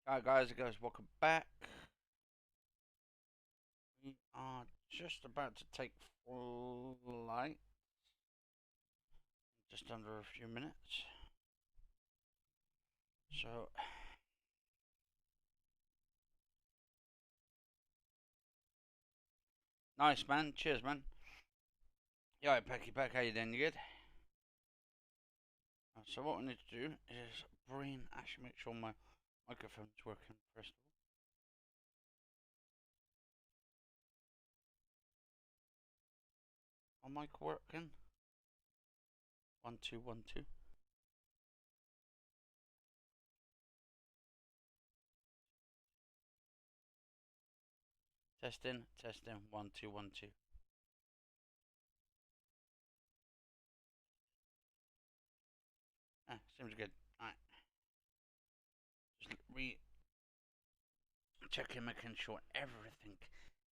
Alright guys, welcome back. We are just about to take flight. Just under a few minutes. So nice man, cheers man. Yeah, right, Pecky Peck, how you doing? You good? So what we need to do is actually make sure my microphone's working first of all. My mic working? 1 2 1 2. Testing 1 2 1 2. Seems good. Alright. Just checking, making sure everything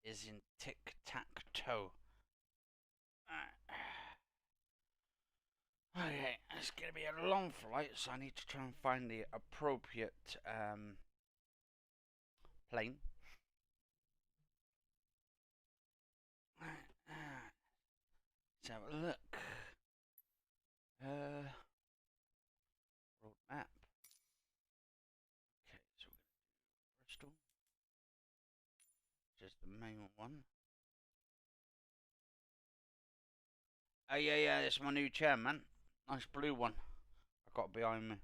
is in tic-tac-toe. Okay, it's going to be a long flight, so I need to try and find the appropriate plane. Let's have a look. Road map. Okay, so we're going to do Bristol, which is the main one. Oh yeah, it's my new chair, man. Nice blue one. I got behind me.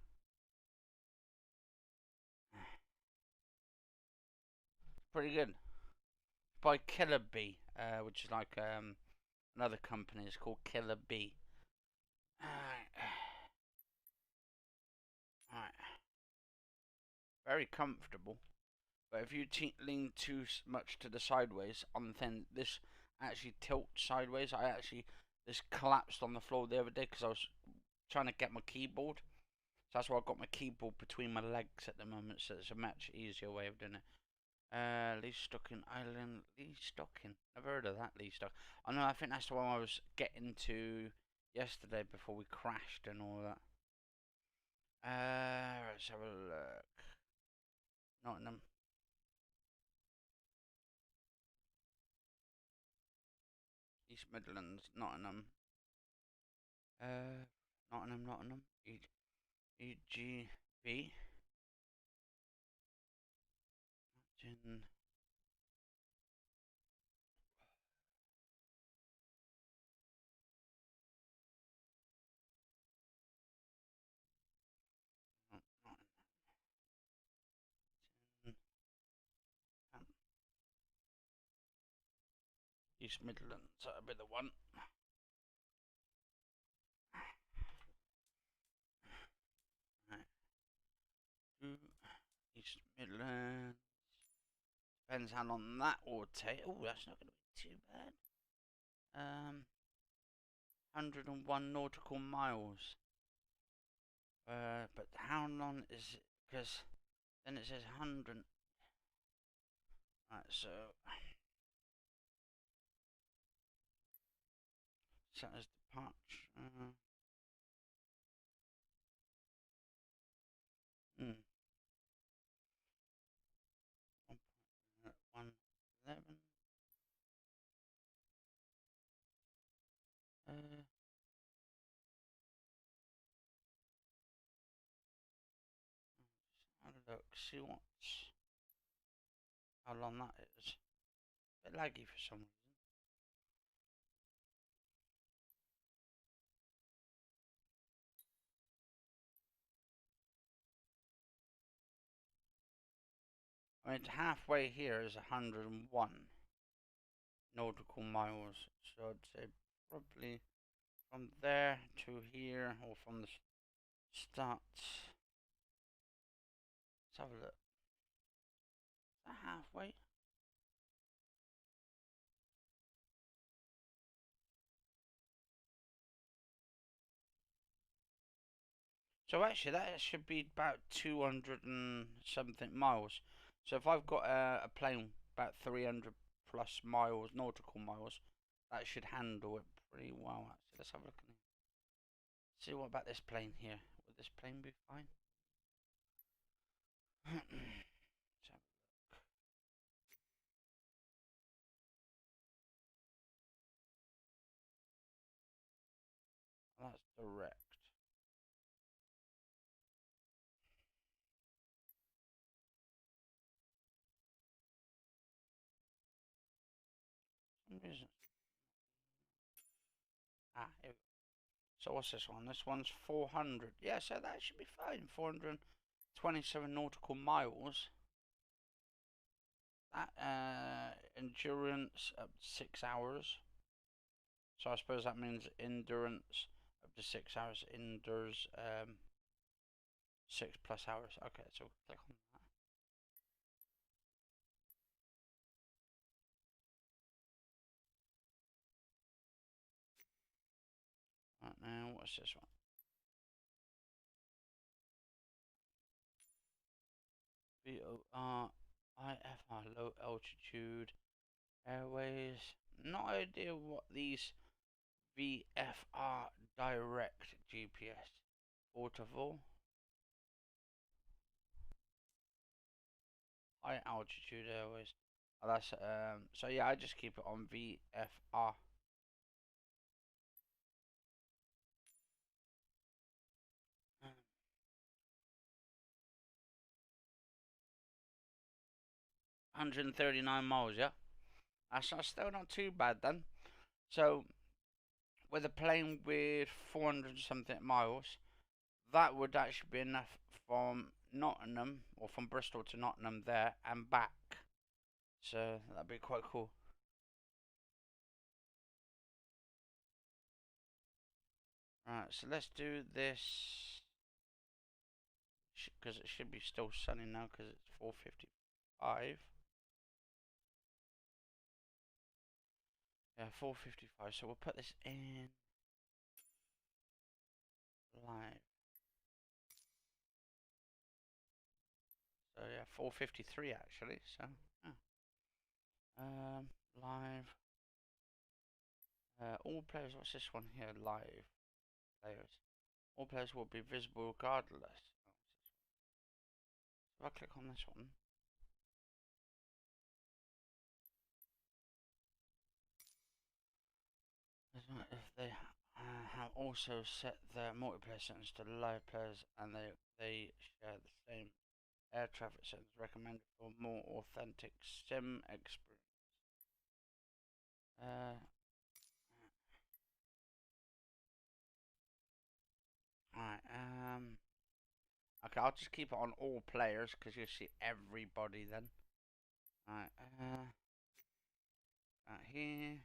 Pretty good. By Killer Bee, which is like another company. It's called Killer Bee. Alright. Very comfortable. But if you lean too much to the sideways on the thing, this actually tilts sideways. This collapsed on the floor the other day because I was trying to get my keyboard. So that's why I've got my keyboard between my legs at the moment. So it's a much easier way of doing it. Lee Stocking Island. Lee Stocking. Never heard of that, Lee Stocking. I know, I think that's the one I was getting to yesterday before we crashed and all that. Let's have a look. Nottingham. East Midlands, Nottingham. Nottingham. EGB. Imagine. East Midlands, that'll be the one. Right. East Midlands. Depends how long that will take. Oh, that's not going to be too bad. 101 nautical miles. But how long is it? Because then it says 100. Right, so set as departure. 1.11. Have a look, see how long that is. A bit laggy for some reason. I mean, halfway here is 101 nautical miles, so I'd say probably from there to here, or from the start. Let's have a look. Is that halfway? So actually, that should be about 200 and something miles. So if I've got a plane about 300 plus miles, nautical miles, that should handle it pretty well. Actually, let's have a look at it. See what about this plane here. Would this plane be fine? direct. For some reason. Ah, here we go. So what's this one? This one's 400. Yeah, so that should be fine. 427 nautical miles. That endurance up to 6 hours. So I suppose that means endurance up to 6 hours. Endures 6+ hours. Okay, so click on that. Right now, what's this one? VOR IFR, low altitude airways. No idea what these VFR direct GPS. Portable. High altitude airways. Oh, that's so yeah, I just keep it on VFR. Um, 139 miles, yeah. That's still not too bad then. So with a plane with 400 something miles, that would actually be enough from Nottingham, or from Bristol to Nottingham there and back. So that'd be quite cool. Right, so let's do this, because it should be still sunny now because it's 4:55. Yeah, 4:55. So we'll put this in live. So yeah, 4:53 actually. So live. All players. What's this one here? Live players. All players will be visible regardless. If I click on this one, if they have also set their multiplayer settings to live players and they share the same air traffic settings, recommended for more authentic sim experience. Alright, okay, I'll just keep it on all players because you see everybody then. Alright, right here.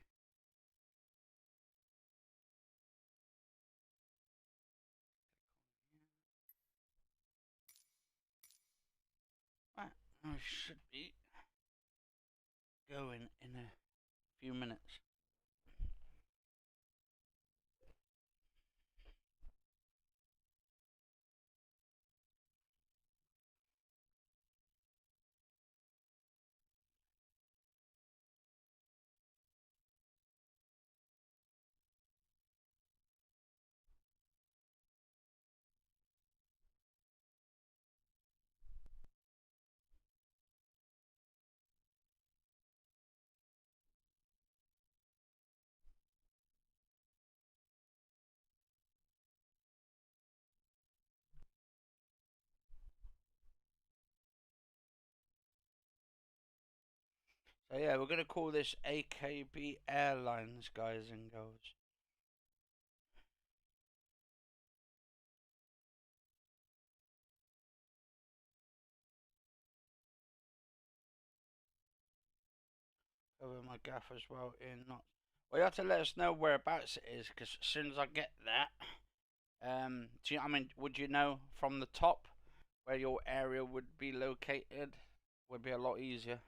Right, I should be going in a few minutes. So yeah, we're gonna call this AKB Airlines, guys and girls. Over my gaff as well in not. Well, you have to let us know whereabouts it is, because as soon as I get that, do you, I mean, would you know from the top where your area would be located? Would be a lot easier.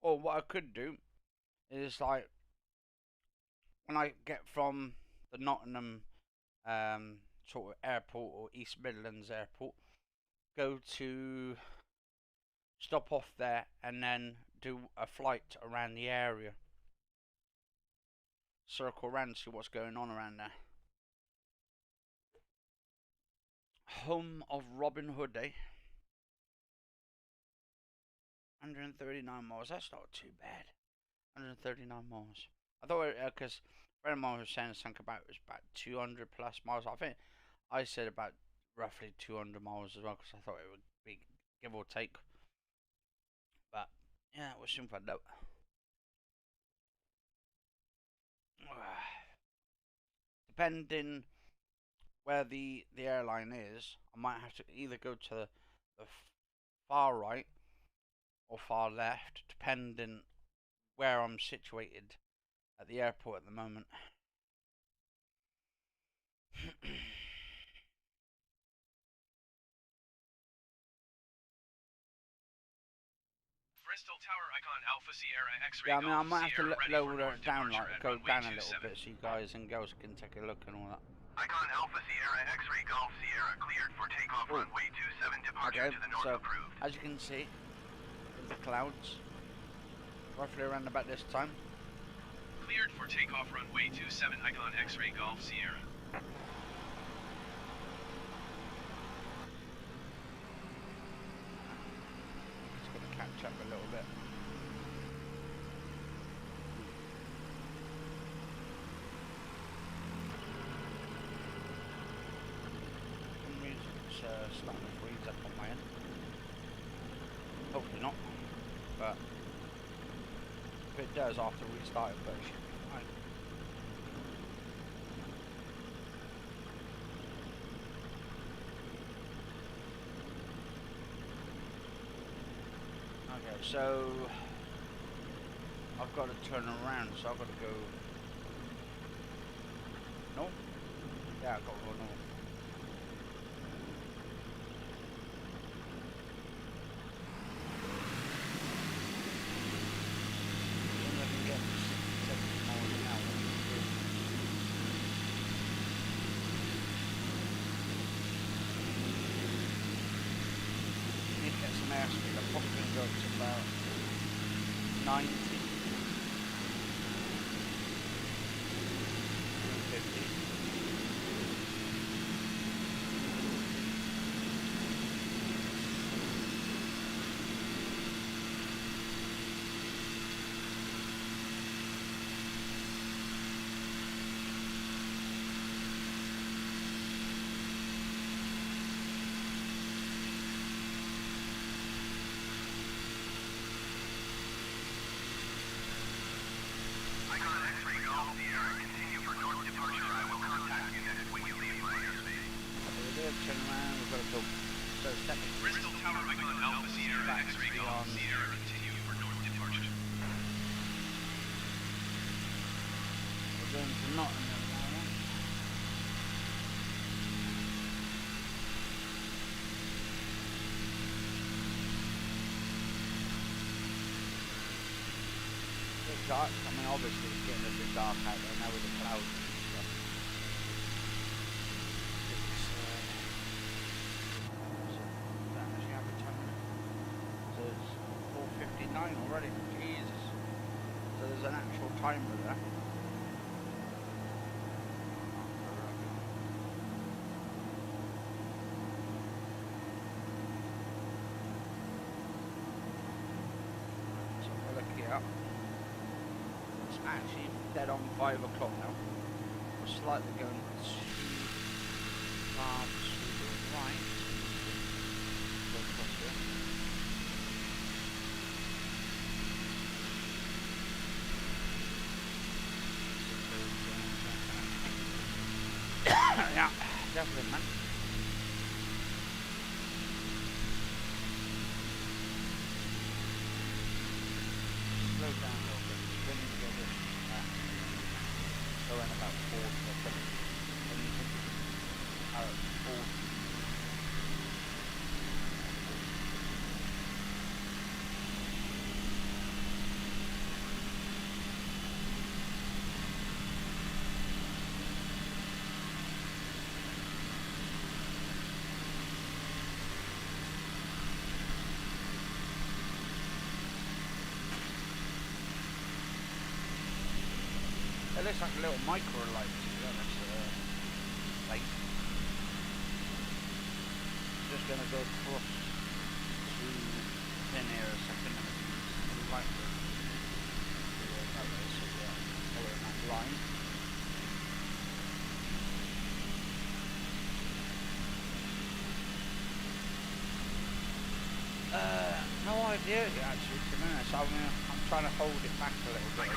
Or what I could do is like when I get from the Nottingham sort of airport or East Midlands airport, go to stop off there and then do a flight around the area. Circle around, see what's going on around there. Home of Robin Hood, eh? 139 miles. That's not too bad. 139 miles. I thought because friend of mine was saying something about it was about 200 plus miles. I think I said about roughly 200 miles as well because I thought it would be give or take. But yeah, it was soon find out. Depending where the airline is, I might have to either go to the far right or far left, depending where I'm situated at the airport at the moment. Bristol Tower icon Alpha Sierra X-ray. Yeah, I mean, I might have to lower it down, like go down a little bit, so you guys and girls can take a look and all that. Icon Alpha Sierra X-ray Golf Sierra cleared for takeoff. Runway 27 departure to the north approved. As you can see, the clouds, roughly around about this time. Cleared for takeoff. Runway 27 icon X-ray Golf Sierra. Just gonna catch up a little bit. Starting to freeze up on my end. Hopefully not, but if it does after we restart it, but it should be fine. Okay, so I've got to turn around, so I've got to go north. Yeah, I've got to go north. Airspeed, I'm probably going to go up to about 90, 250. Turn around, we've got to go. So second. Bristol Tower icon Alpha Sierra X-ray Golf Sierra continue for north departure. We're going to Nottingham now. It's dark. I mean, obviously it's getting a bit dark out there now with the clouds and stuff. It's 4:59 already. Jesus. So there's an actual timer there. So we'll look here. It's actually dead on 5 o'clock now. We're slightly going to the right. Go across here. Yeah, definitely, man. Slow down a little bit. Then you get it going about 40, I think. Then you think 40. It looks like a little micro light, to be honest, light. Just going to go across to pin here a second and the light will that way, so yeah, following that line. idea actually, to be honest. I'm trying to hold it back a little bit.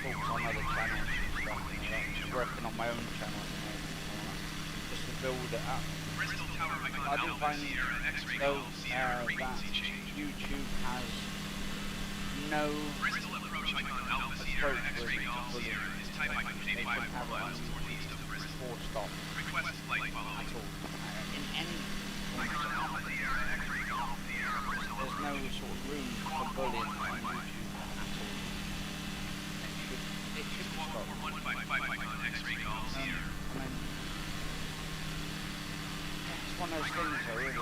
Talks on other channels and stuff, just working on my own channel just to build it up. I do find though that YouTube has no approach with bullying. They can have it on 4-stop at all. In any form of it. There's no sort of room for bullying on YouTube at all. It should be stopped. I mean, it's one of those things though, really,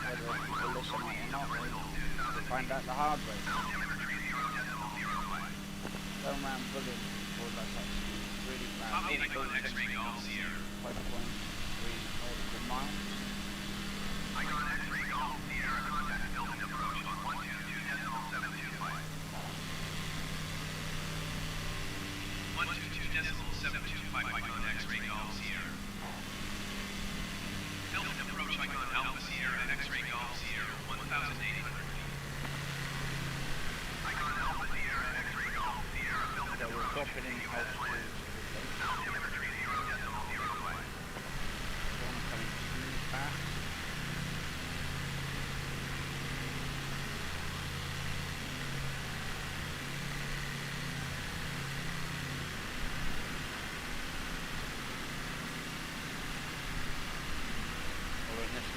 whether people listen or not, they find out the hard way. Going around bullying people like that's really bad. Quite a point, 3 miles. I got an X-ray Golf Sierra contact building approach on 122.725. 122.725 Icon X-ray Golf Sierra. Building approach Icon Alpha Sierra X-ray Golf Sierra 1,800. Icon Alpha Sierra X-ray Golf Sierra building approach. Dropping in altitude. Altimetry 0.05. One coming too fast.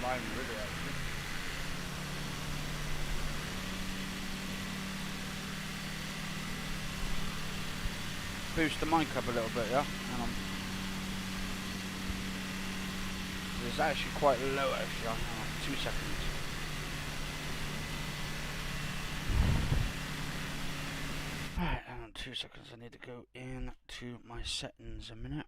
Line really actually. Boost the mic up a little bit, yeah? Hang on. It's actually quite low actually. Hang on, 2 seconds. Alright, hang on 2 seconds. I need to go into my settings a minute.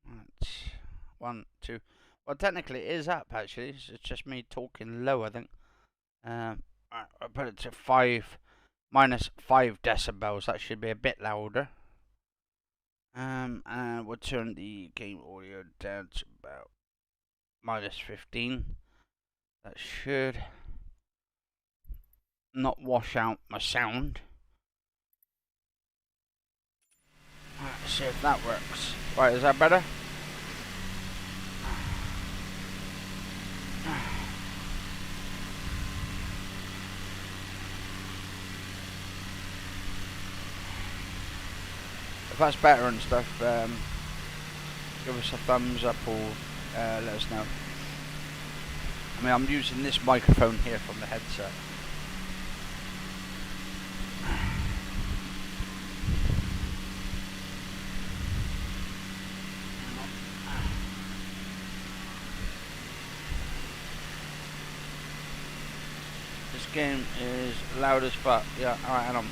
Right. 1, 2. Well, technically it is up actually. It's just me talking low, I think. I put it to minus 5 decibels. That should be a bit louder. And we'll turn the game audio down to about minus 15. That should not wash out my sound. Let's see if that works. Right, is that better? If that's better and stuff, give us a thumbs up or let us know. I mean, I'm using this microphone here from the headset. This game is loud as fuck. Yeah, alright, hang on.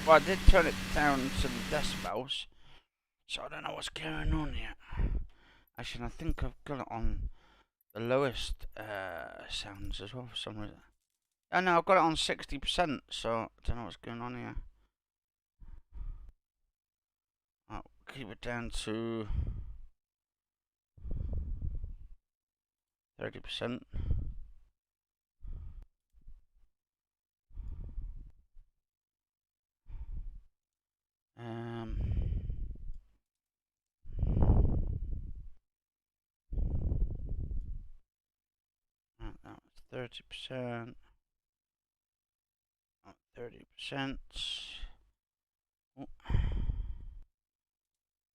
Well, I did turn it down to the decibels, so I don't know what's going on yet. Actually, I think I've got it on the lowest sounds as well for some reason. Oh no, I've got it on 60%, so I don't know what's going on here. I'll keep it down to 30%. That was 30%. 30%.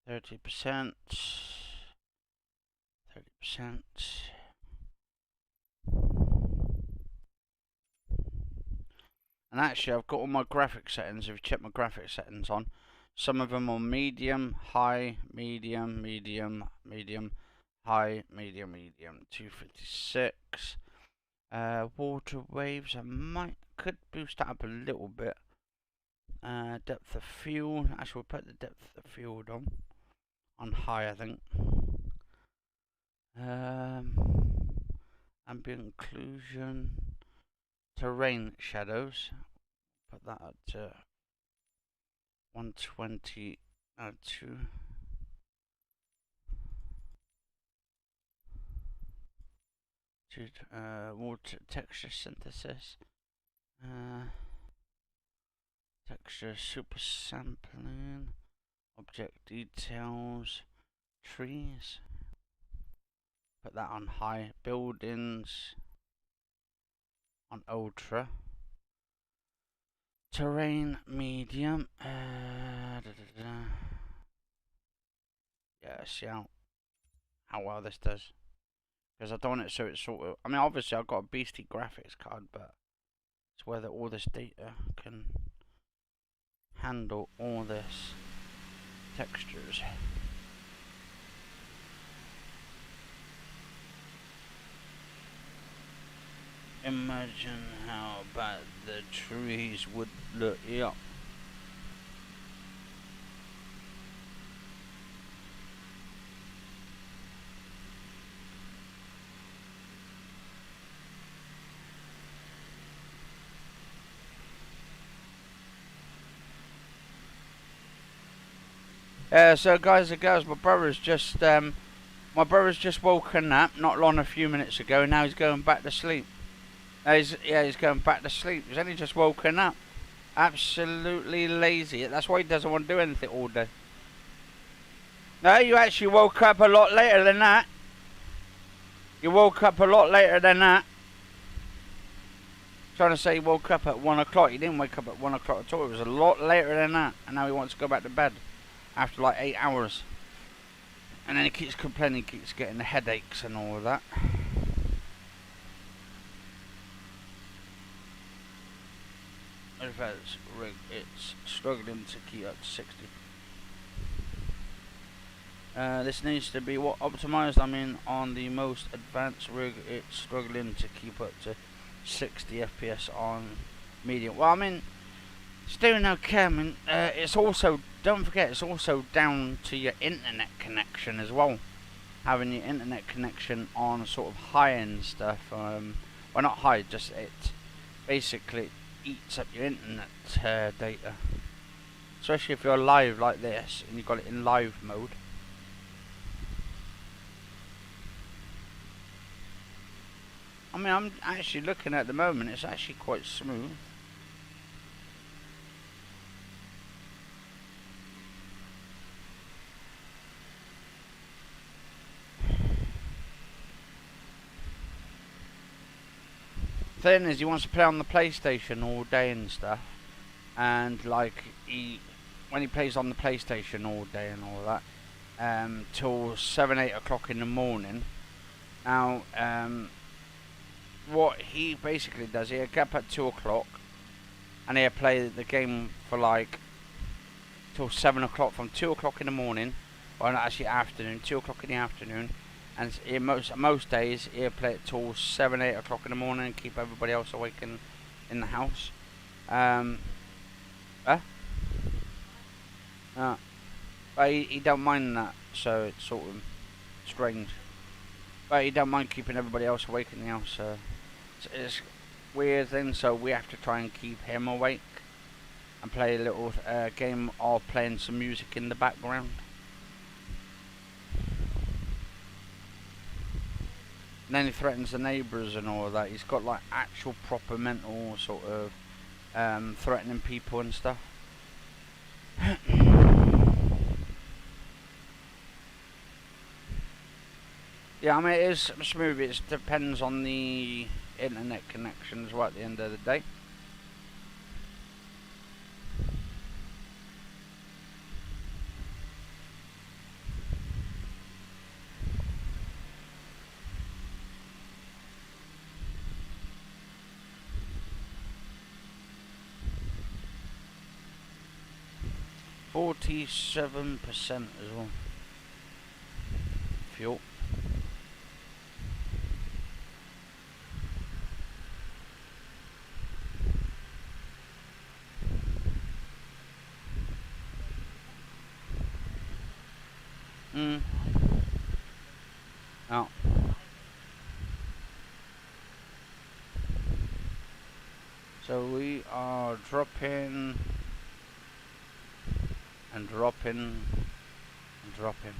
30%. 30%. And actually, I've got all my graphic settings. If you check my graphic settings on, some of them are medium, high, medium, medium, medium, high, medium, medium. 256. Water waves. I could boost that up a little bit. Depth of field. Actually, we'll put the depth of field on high, I think. Ambient occlusion. terrain shadows. Put that up to 120. To water texture synthesis. Texture super sampling. Object details. Trees. Put that on high. Buildings on ultra. Terrain medium. Yeah, see how well this does. Because I don't want it so it's sort of. I mean, obviously I've got a beastie graphics card, but it's whether all this data can handle all this textures. Imagine how bad the trees would look. Yep. So guys and girls, my brother's just woken up not long a few minutes ago. Now he's going back to sleep. He's going back to sleep. He's only just woken up. Absolutely lazy. That's why he doesn't want to do anything all day. No, you actually woke up a lot later than that. You woke up a lot later than that. Trying to say he woke up at 1 o'clock. He didn't wake up at 1 o'clock at all. It was a lot later than that. And now he wants to go back to bed after like 8 hours. And then he keeps complaining, he keeps getting the headaches and all of that. It's struggling to keep up to 60. This needs to be optimized. I mean, on the most advanced rig, it's struggling to keep up to 60 FPS on medium. Well, I mean, it's doing okay. I mean, it's also, don't forget, it's also down to your internet connection as well. Having your internet connection on sort of high-end stuff. Well, not high, just it basically eats up your internet data. Especially if you're live like this and you've got it in live mode. I mean, I'm actually looking at the moment, it's actually quite smooth. Thing is, he wants to play on the PlayStation all day and stuff, and like when he plays on the PlayStation all day and all that, till 7-8 o'clock in the morning. Now, what he basically does, he'll get up at 2 o'clock, and he'll play the game for like till 7 o'clock, from 2 o'clock in the morning, or not actually afternoon, 2 o'clock in the afternoon. And most days he'll play it till 7-8 o'clock in the morning and keep everybody else awake in the house. But he don't mind that, so it's sort of strange. But he don't mind keeping everybody else awake in the house. It's weird thing, so we have to try and keep him awake and play a little game of playing some music in the background. And then he threatens the neighbours and all of that. He's got like actual proper mental sort of threatening people and stuff. Yeah, I mean, it is smooth. It depends on the internet connection as well at the end of the day. %47% as well. Fuel. Oh. So we are dropping and dropping and dropping.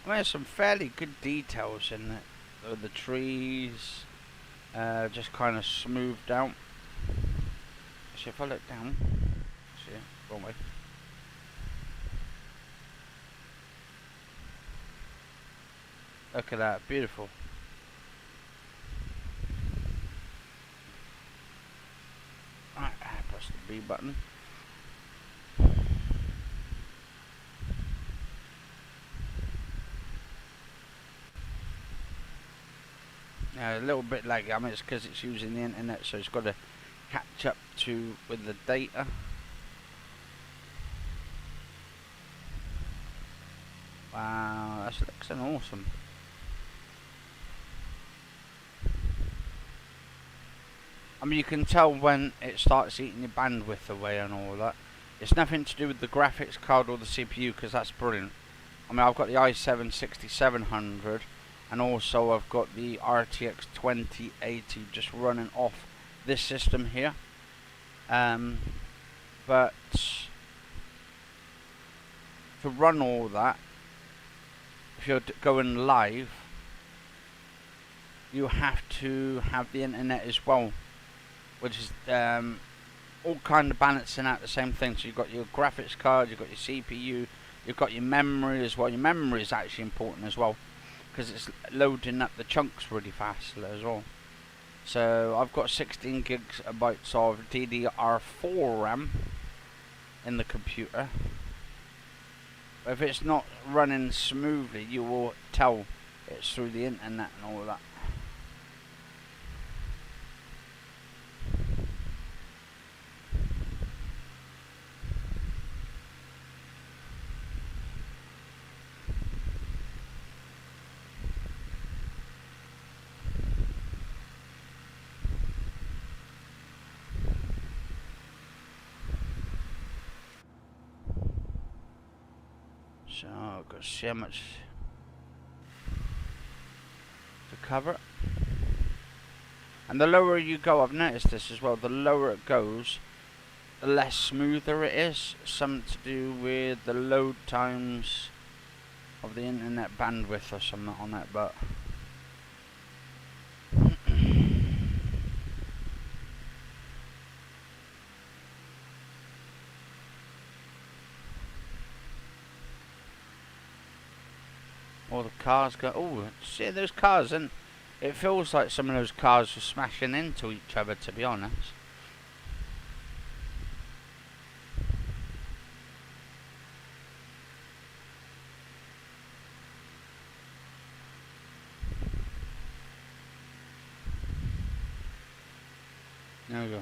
I mean, there's some fairly good details in it. The trees, just kind of smoothed out. Actually, if I look down, see, wrong way. Look at that, beautiful. Right, press the B button. A little bit laggy. I mean, it's because it's using the internet, so it's got to catch up to with the data. Wow, that looks awesome. I mean, you can tell when it starts eating your bandwidth away and all that. It's nothing to do with the graphics card or the CPU, because that's brilliant. I mean, I've got the i7 6700, and also I've got the RTX 2080 just running off this system here. But to run all that, if you're going live, you have to have the internet as well, which is all kind of balancing out the same thing. So you've got your graphics card, you've got your CPU, you've got your memory as well. Your memory is actually important as well, because it's loading up the chunks really fast as well. So I've got 16 gigabytes of DDR4 RAM in the computer. But if it's not running smoothly, you will tell it's through the internet and all that. So I've got to see how much to cover it. And the lower you go, I've noticed this as well, the lower it goes, the less smoother it is. Something to do with the load times of the internet bandwidth or something on that, but all the cars go, oh, see those cars, and it feels like some of those cars are smashing into each other, to be honest. There we go.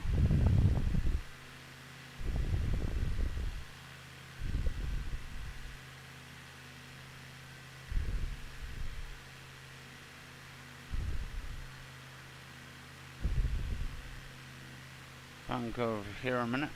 I'll go over here a minute.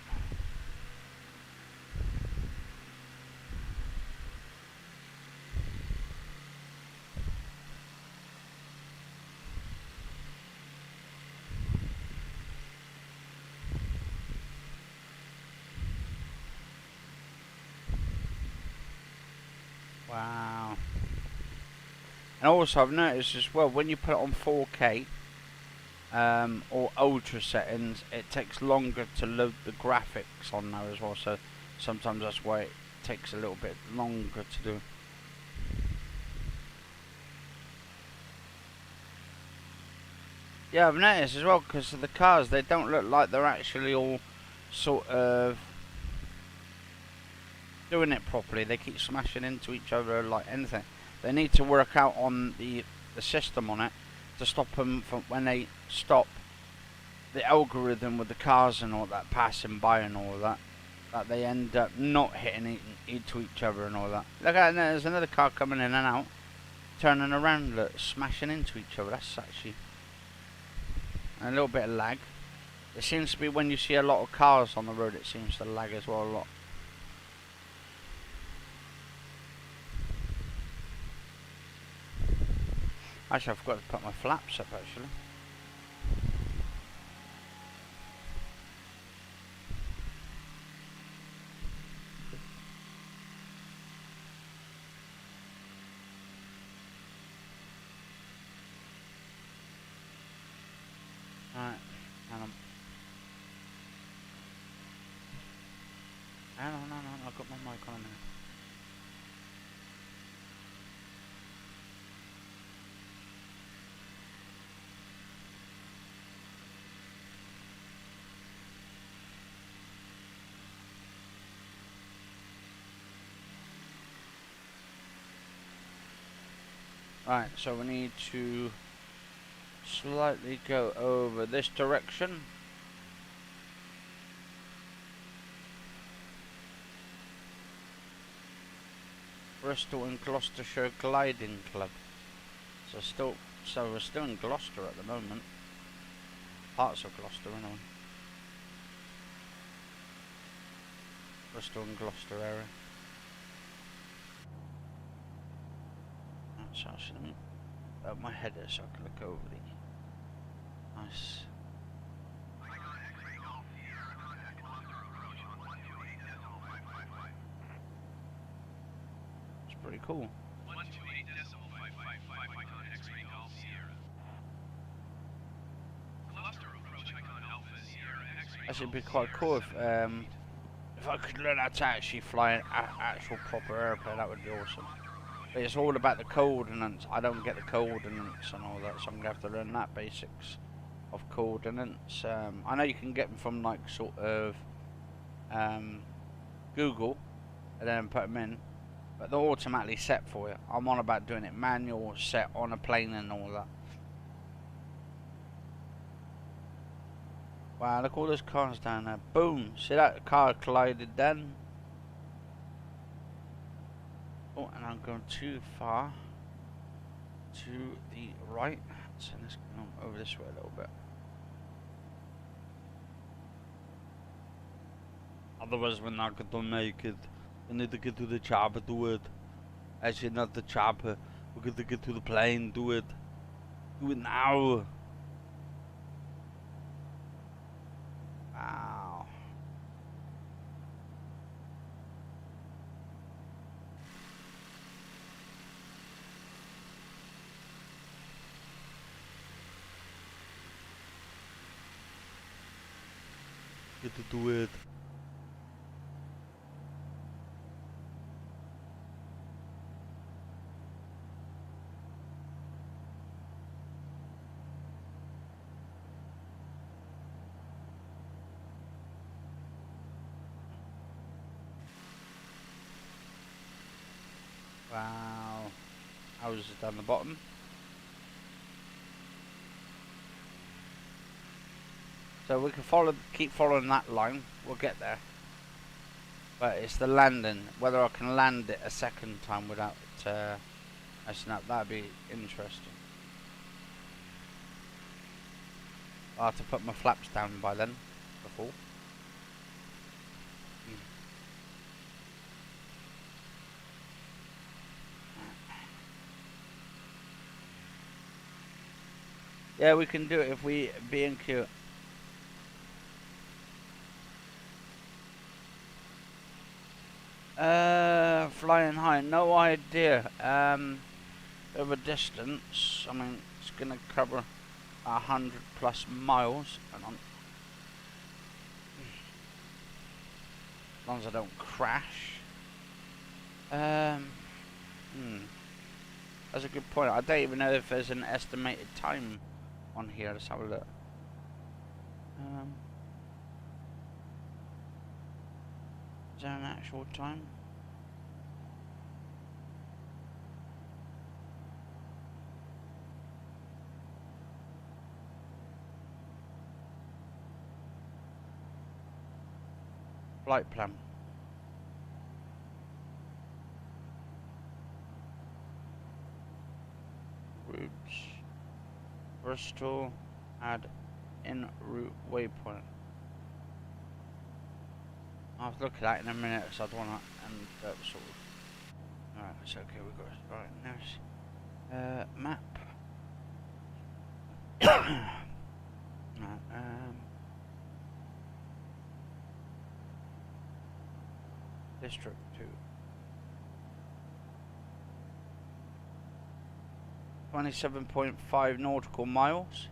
Wow. And also I've noticed as well, when you put it on 4K or ultra settings, it takes longer to load the graphics on there as well, so sometimes that's why it takes a little bit longer to do. Yeah, I've noticed as well, because of the cars, they don't look like they're actually all sort of doing it properly. They keep smashing into each other like anything. They need to work out on the system on it to stop them from, when they stop, the algorithm with the cars and all that passing by and all that they end up not hitting into each other and all that. Look at that, there's another car coming in and out, turning around, look, smashing into each other. That's actually a little bit of lag. It seems to be when you see a lot of cars on the road, it seems to lag as well a lot. Actually, I forgot to put my flaps up, actually. Alright, hang on. Hang on, I've got my mic on now. Right, so we need to slightly go over this direction. Bristol and Gloucestershire Gliding Club. So we're still in Gloucester at the moment. Parts of Gloucester anyway. Bristol and Gloucester area. So I should have my header so I can look over the nice. It's pretty cool. Actually, it'd be quite cool if I could learn how to actually fly an actual proper airplane. That would be awesome. But it's all about the coordinates. I don't get the coordinates and all that, so I'm gonna have to learn that basics of coordinates. I know you can get them from like sort of Google and then put them in, but they're automatically set for you. I'm on about doing it manual, set on a plane and all that. Wow, look all those cars down there. Boom! See that car collided then? Oh, and I'm going too far to the right. So let's go over this way a little bit. Otherwise we're not going to make it. We need to get to the chopper, do it. Actually not the chopper. We're going to get to the plane, do it. Do it now. Wow. Get to do it. Wow. Houses down the bottom. So we can keep following that line. We'll get there. But it's the landing. Whether I can land it a second time without messing up, that'd be interesting. I'll have to put my flaps down by then. Before. Yeah, we can do it if we B&Q. Flying high, no idea. Over distance, I mean, it's gonna cover 100+ miles. Hang on. As long as I don't crash. That's a good point. I don't even know if there's an estimated time on here. Let's have a look. Is there an actual time? Flight plan. Routes. Bristol, add en route waypoint. I'll have to look at that in a minute, so I don't want to end up sort of. Alright, it's okay, we've got it. Alright, there's map. Right, District 2. 27.5 nautical miles.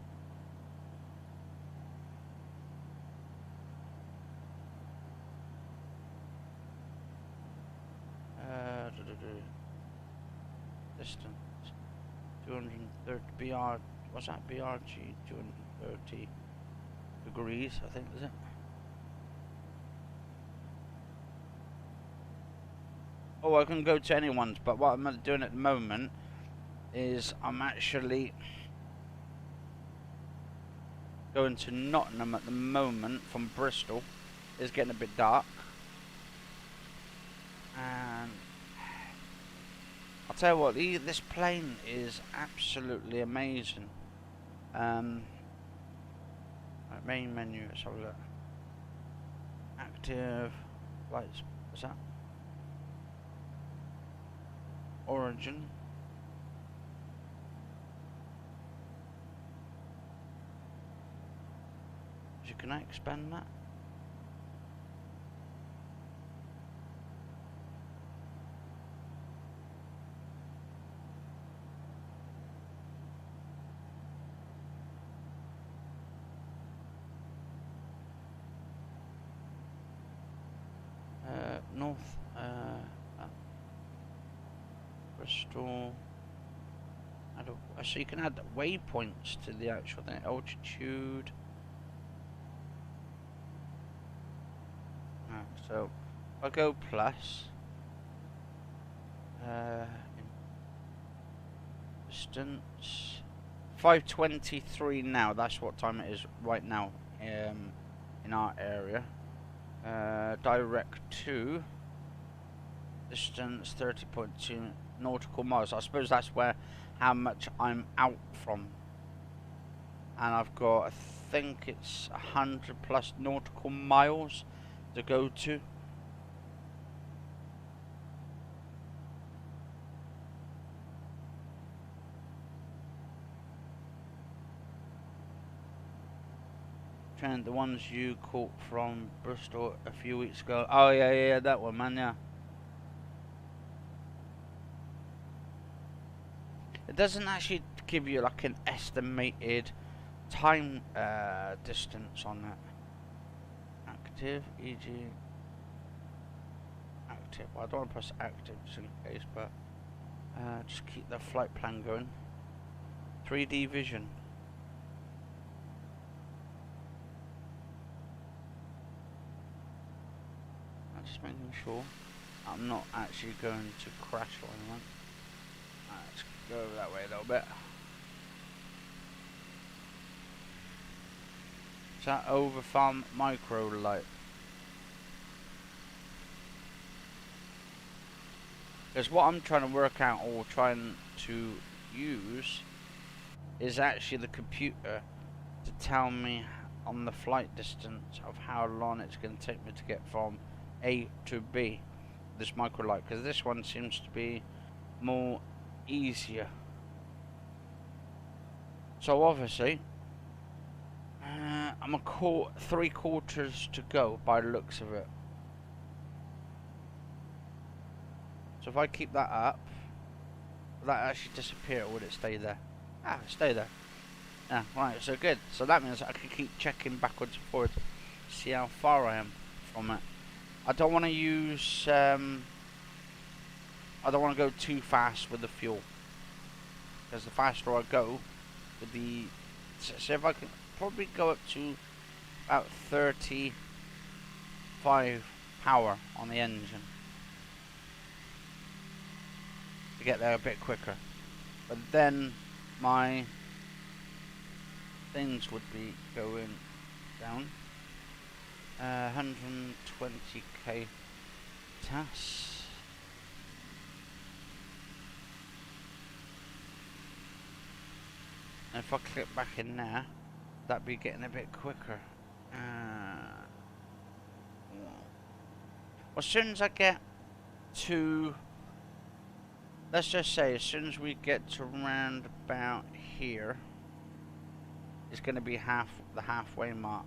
Distance 230 BR. What's that? BRG 230 degrees, I think, is it? Oh, I can go to anyone's, but what I'm doing at the moment is I'm actually going to Nottingham at the moment from Bristol. It's getting a bit dark, and I'll tell you what, this plane is absolutely amazing. Right, main menu, let's have a look. Active flights, what's that? Origin. Can I expand that? North, Bristol. So you can add waypoints to the actual thing. Altitude. So I'll go plus. Distance 5:23 now. That's what time it is right now. In our area. Direct to. Distance 30.2 nautical miles. I suppose that's where how much I'm out from. And I've got, I think it's 100 plus nautical miles to go to. Trying the ones you caught from Bristol a few weeks ago. Oh yeah, that one, man, yeah. It doesn't actually give you like an estimated time distance on that. Active, e.g. active. Well, I don't want to press active just in case, but just keep the flight plan going. 3D vision. I'm just making sure I'm not actually going to crash or anything. Let's go over that way a little bit. Is that over farm micro light? Because what I'm trying to work out or trying to use is actually the computer to tell me on the flight distance of how long it's going to take me to get from A to B. This micro light, because this one seems to be more easier. So obviously, I'm 3/4 to go by the looks of it. So if I keep that up, will that actually disappear or would it stay there? Ah, stay there. Yeah, right, so good. So that means I can keep checking backwards and forwards, see how far I am from it. I don't want to use, I don't want to go too fast with the fuel. Because the faster I go, with the, so if I can probably go up to about 35 power on the engine. To get there a bit quicker. But then my things would be going down. 120k TAS. And if I click back in there, that be getting a bit quicker. Well, as soon as I get to, let's just say, as soon as we get to round about here, it's going to be the halfway mark,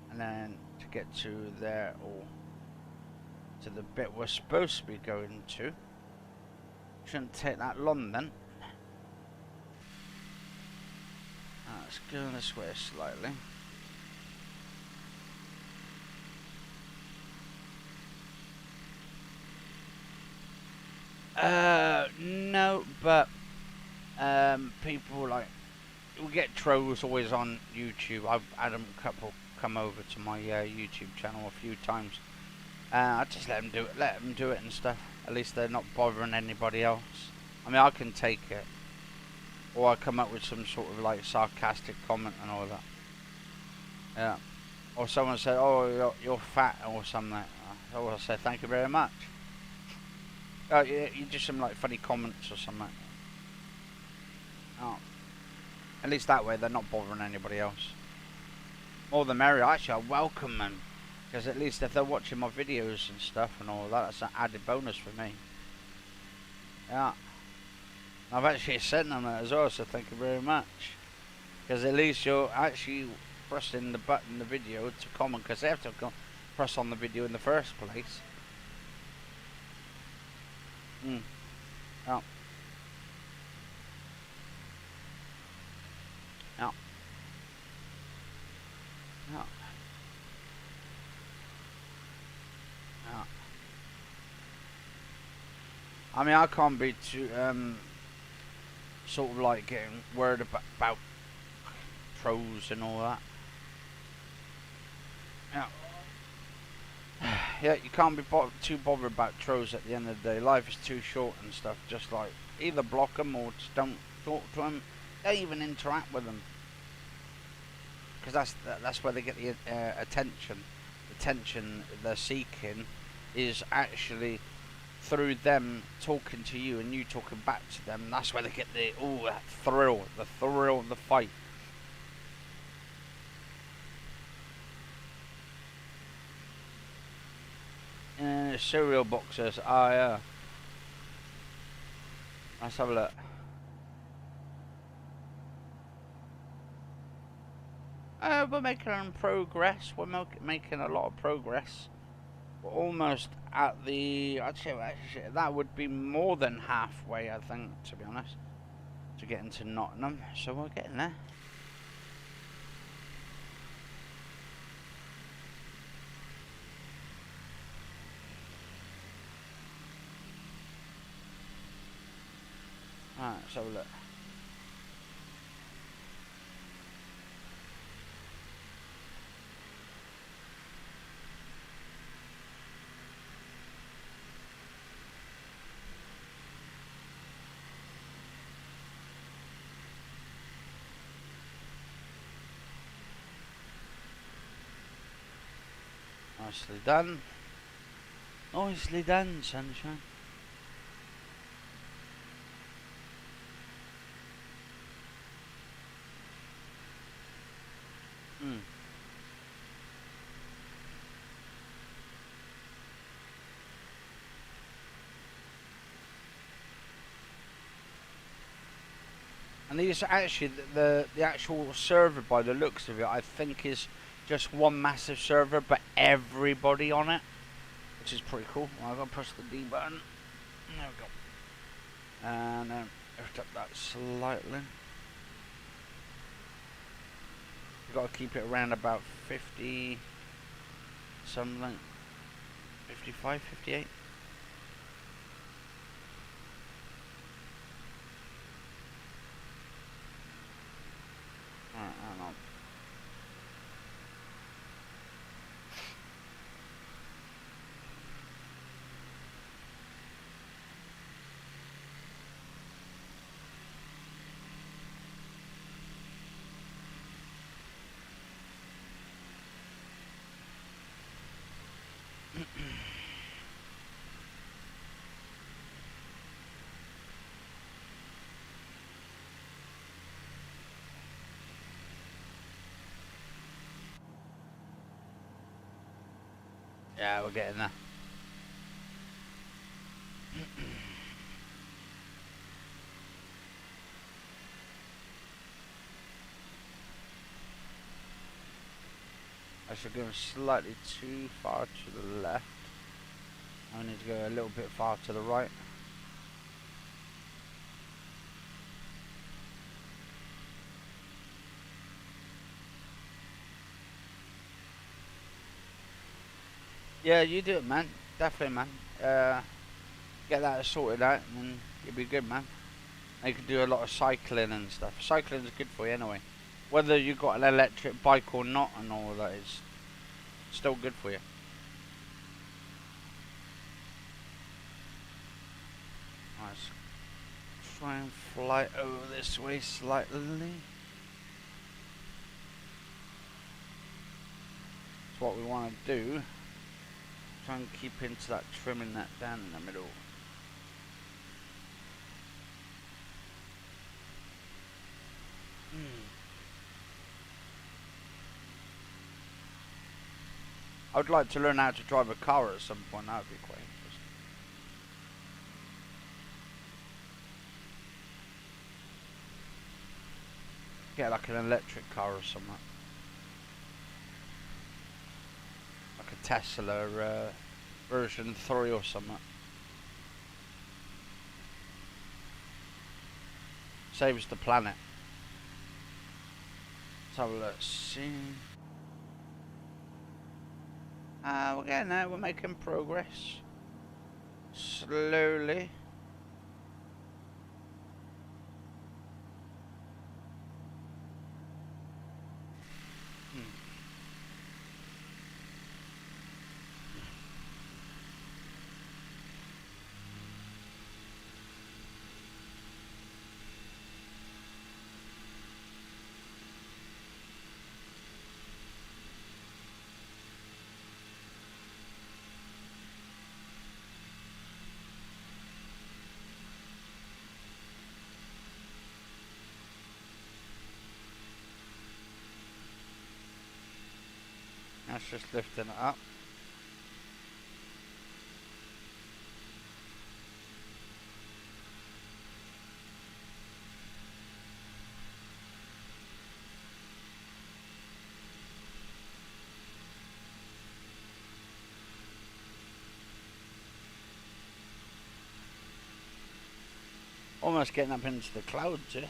and then to get to there, or to the bit we're supposed to be going to, shouldn't take that long then. Let's go this way slightly. No, but people like, we get trolls always on YouTube. I've had a couple come over to my YouTube channel a few times. I just let them do it and stuff. At least they're not bothering anybody else. I mean, I can take it, or I come up with some sort of like sarcastic comment and all that. Yeah. Or someone said, "Oh, you're fat" or something. Oh, I say thank you very much. You do some like funny comments or something. Oh. At least that way they're not bothering anybody else. More the merrier. Actually, I welcome them, because at least if they're watching my videos and stuff and all that, that's an added bonus for me. Yeah. I've actually sent them that as well, so thank you very much. Because at least you're actually pressing the button, the video, to comment, because they have to press on the video in the first place. Yeah. Yeah. Yeah. Yeah. I mean, I can't be too, sort of like getting worried about trolls and all that. Yeah. Yeah, you can't be too bothered about trolls at the end of the day. Life is too short and stuff. Just like, either block them or just don't talk to them. Don't even interact with them. Because that's where they get the attention. The attention they're seeking is actually through them talking to you and you talking back to them. That's where they get the that thrill, the thrill of the fight. Cereal boxes. Ah, yeah. Let's have a look. We're making progress. We're making a lot of progress. We're almost at the... actually, that would be more than halfway, I think, to be honest, to get into Nottingham. So we're getting there. Alright, let's have a look. Nicely done. Nicely done, sunshine. And these are actually the actual server, by the looks of it, I think is just one massive server, but everybody on it, which is pretty cool. Well, I'm gonna push the D button. There we go. And lift up that slightly. You've got to keep it around about 50 something, 55, 58. Alright, hang on. Yeah, we're getting there. I should go slightly too far to the left. I need to go a little bit far to the right. Yeah, you do it, man. Definitely, man. Get that sorted out, and then you'll be good, man. And you can do a lot of cycling and stuff. Cycling is good for you anyway. Whether you got an electric bike or not, and all that is still good for you. Let's try and fly over this way slightly. That's what we want to do. Try and keep into that, trimming that down in the middle. I would like to learn how to drive a car at some point. That would be quite interesting. Get like an electric car or something. Like a Tesla version 3 or something. Saves the planet. Let's have a look. See. We're getting there. We're making progress. Slowly. That's just lifting it up. Almost getting up into the clouds here.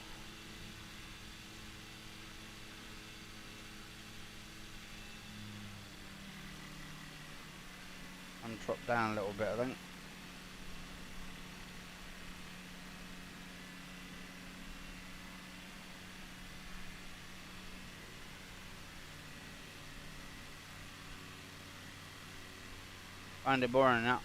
And drop down a little bit, I think. Find it boring now.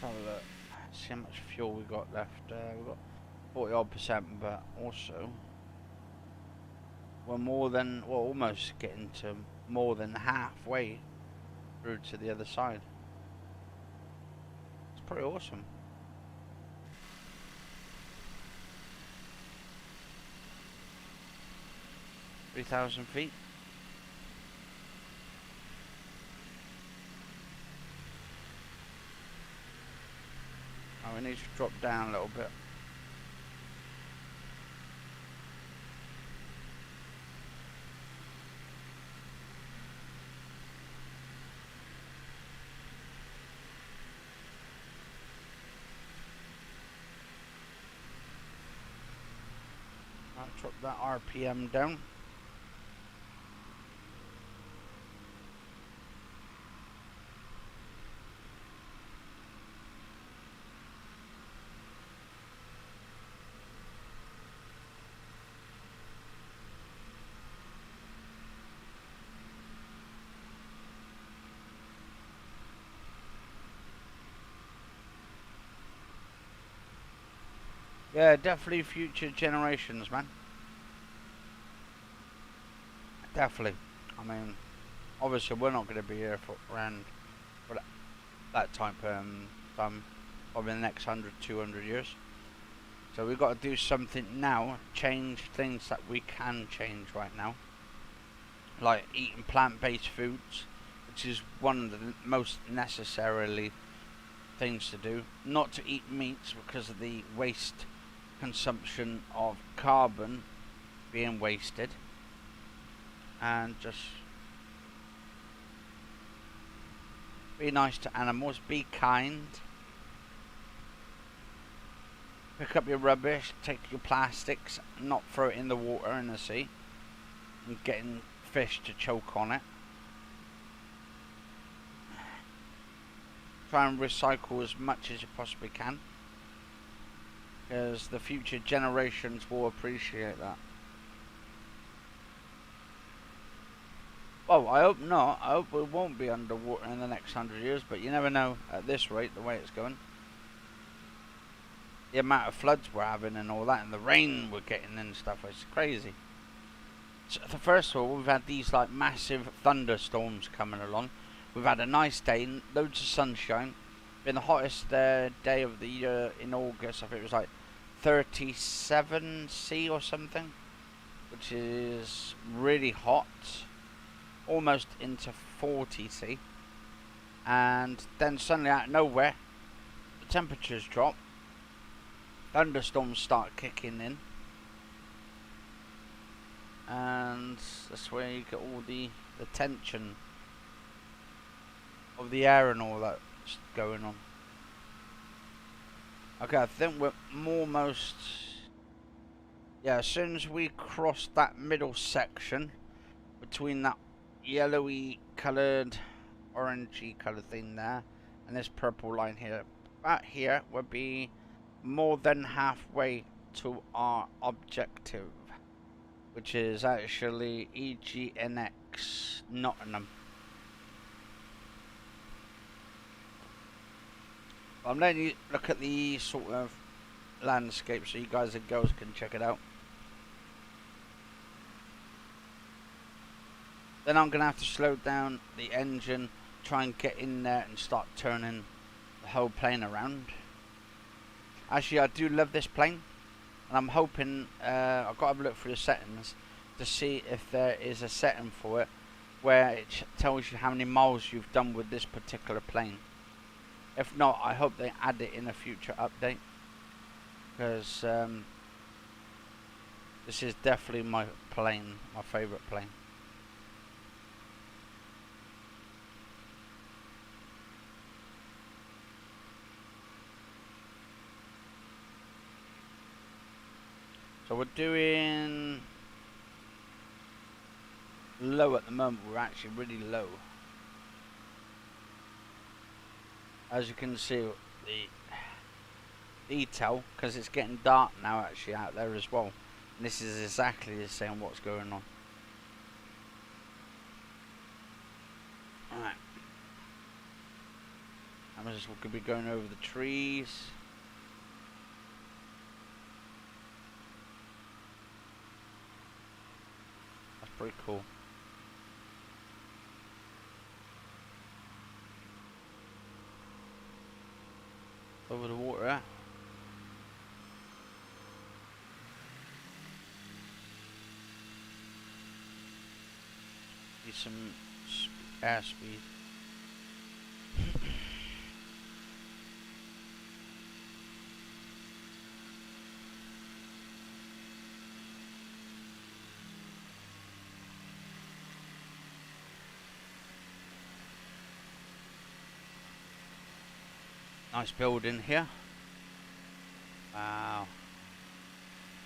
Have a look. See how much fuel we got left. We've got 40-odd%, but also we're more than, well, almost getting to more than halfway through to the other side. It's pretty awesome. (3,000 feet). Oh, we need to drop down a little bit. I'll drop that RPM down. Yeah, definitely future generations, man. Definitely. I mean, obviously we're not going to be here for around for that time, probably the next 100, 200 years. So we've got to do something now, change things that we can change right now. Like eating plant-based foods, which is one of the most necessarily things to do. Not to eat meats because of the waste consumption of carbon being wasted. And just be nice to animals, be kind. Pick up your rubbish, take your plastics, not throw it in the water in the sea. And getting fish to choke on it. Try and recycle as much as you possibly can. Because the future generations will appreciate that. Well, I hope not. I hope we won't be underwater in the next 100 years, but you never know at this rate, the way it's going. The amount of floods we're having and all that, and the rain we're getting and stuff, it's crazy. So first of all, we've had these like massive thunderstorms coming along. We've had a nice day, loads of sunshine. Been the hottest day of the year in August. I think it was like 37 C or something, which is really hot, almost into 40 C. And then suddenly out of nowhere, the temperatures drop. Thunderstorms start kicking in, and that's where you get all the tension of the air and all that going on. Okay, I think we're almost, yeah, as soon as we cross that middle section between that yellowy coloured, orangey coloured thing there and this purple line here, about here we'll be more than halfway to our objective, which is actually EGNX Nottingham. I'm letting you look at the sort of landscape so you guys and girls can check it out. Then I'm going to have to slow down the engine, try and get in there and start turning the whole plane around. Actually, I do love this plane, and I'm hoping, I've got to have a look through the settings to see if there is a setting for it where it tells you how many miles you've done with this particular plane. If not, I hope they add it in a future update, because this is definitely my plane, my favourite plane. So we're doing low at the moment. We're actually really low. As you can see, the detail, because it's getting dark now actually out there as well. And this is exactly the same what's going on. Alright. I'm just going to be going over the trees. That's pretty cool. Over the water there. Need some airspeed. Nice building here. Wow.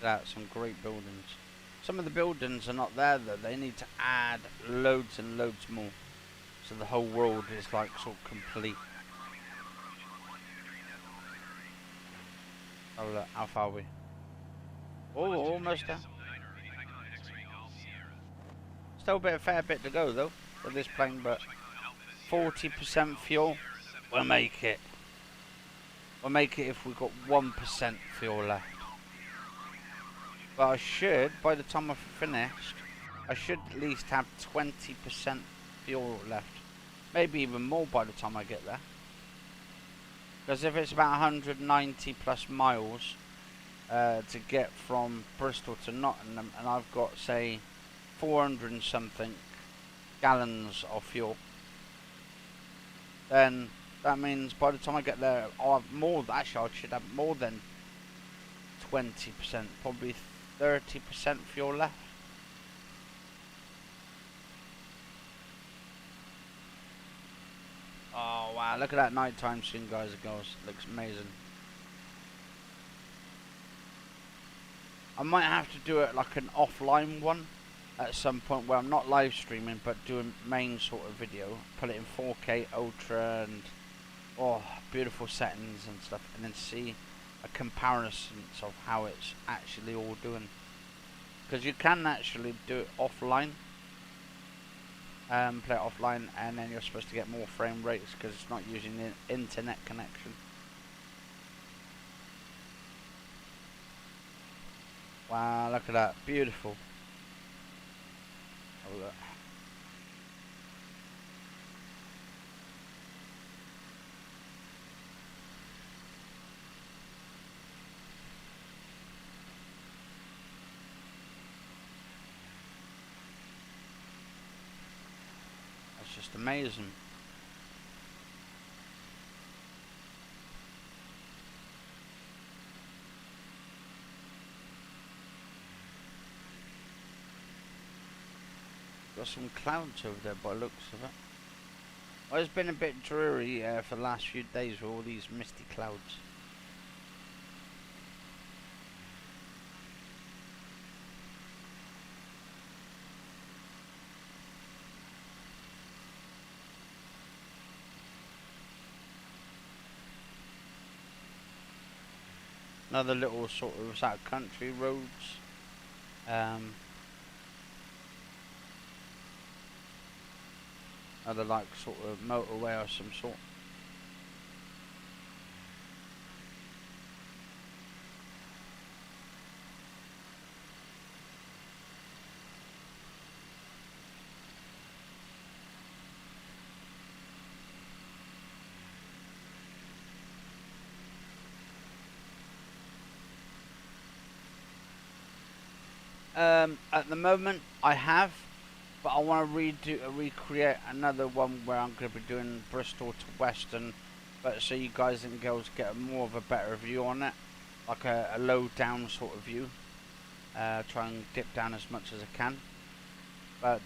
That's some great buildings. Some of the buildings are not there though. They need to add loads and loads more, so the whole world is like sort of complete. Oh look, how far are we? Oh, almost there. Still a fair bit to go though for this plane, but 40% fuel, we'll make it. We'll make it if we've got 1% fuel left. But I should, by the time I've finished, I should at least have 20% fuel left. Maybe even more by the time I get there. Because if it's about 190 plus miles, to get from Bristol to Nottingham, and I've got, say, 400 and something gallons of fuel, then that means by the time I get there, I'll have more. Actually, I should have more than 20%, probably 30% fuel left. Oh wow, look at that nighttime scene, guys and girls. Looks amazing. I might have to do it like an offline one at some point where I'm not live streaming but do a main sort of video. Put it in 4K Ultra and beautiful settings and stuff, and then see a comparison of how it's actually all doing. Because you can actually do it offline. Play it offline, and then you're supposed to get more frame rates because it's not using the internet connection. Wow, look at that, beautiful. Oh, look. That's just amazing. Got some clouds over there by the looks of it. Well, it's been a bit dreary for the last few days with all these misty clouds. Another little sort of country roads. Another like sort of motorway of some sort. At the moment I have, but I want to recreate another one where I'm going to be doing Bristol to Western, but so you guys and girls get more of a better view on it, like a low down sort of view. Try and dip down as much as I can, but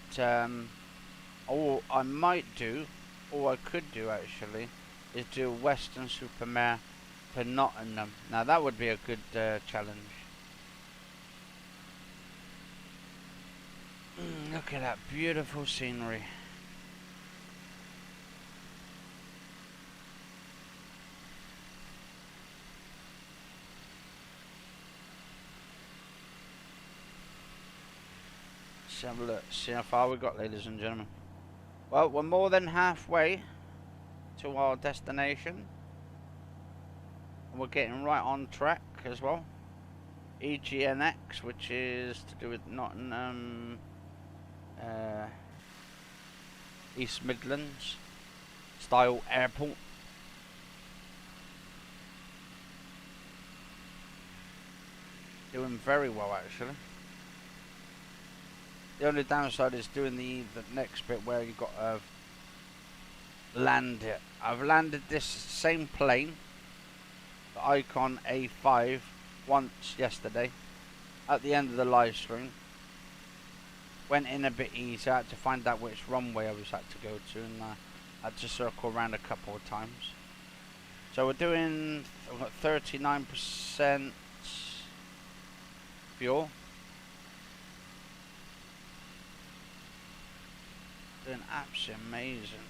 all I might do, all I could do actually, is do Western Supermare to Nottingham. Now that would be a good challenge. Look at that beautiful scenery. Let's have a look, see how far we got, ladies and gentlemen. Well, we're more than halfway to our destination, and we're getting right on track as well. EGNX, which is to do with Nottingham, East Midlands style airport. Doing very well actually. The only downside is doing the next bit where you got to land it. I've landed this same plane, the Icon A5, once yesterday at the end of the live stream. Went in a bit easy. I had to find out which runway I was had to go to, and I had to circle around a couple of times. So we're doing, I've got 39% fuel. Doing absolutely amazing.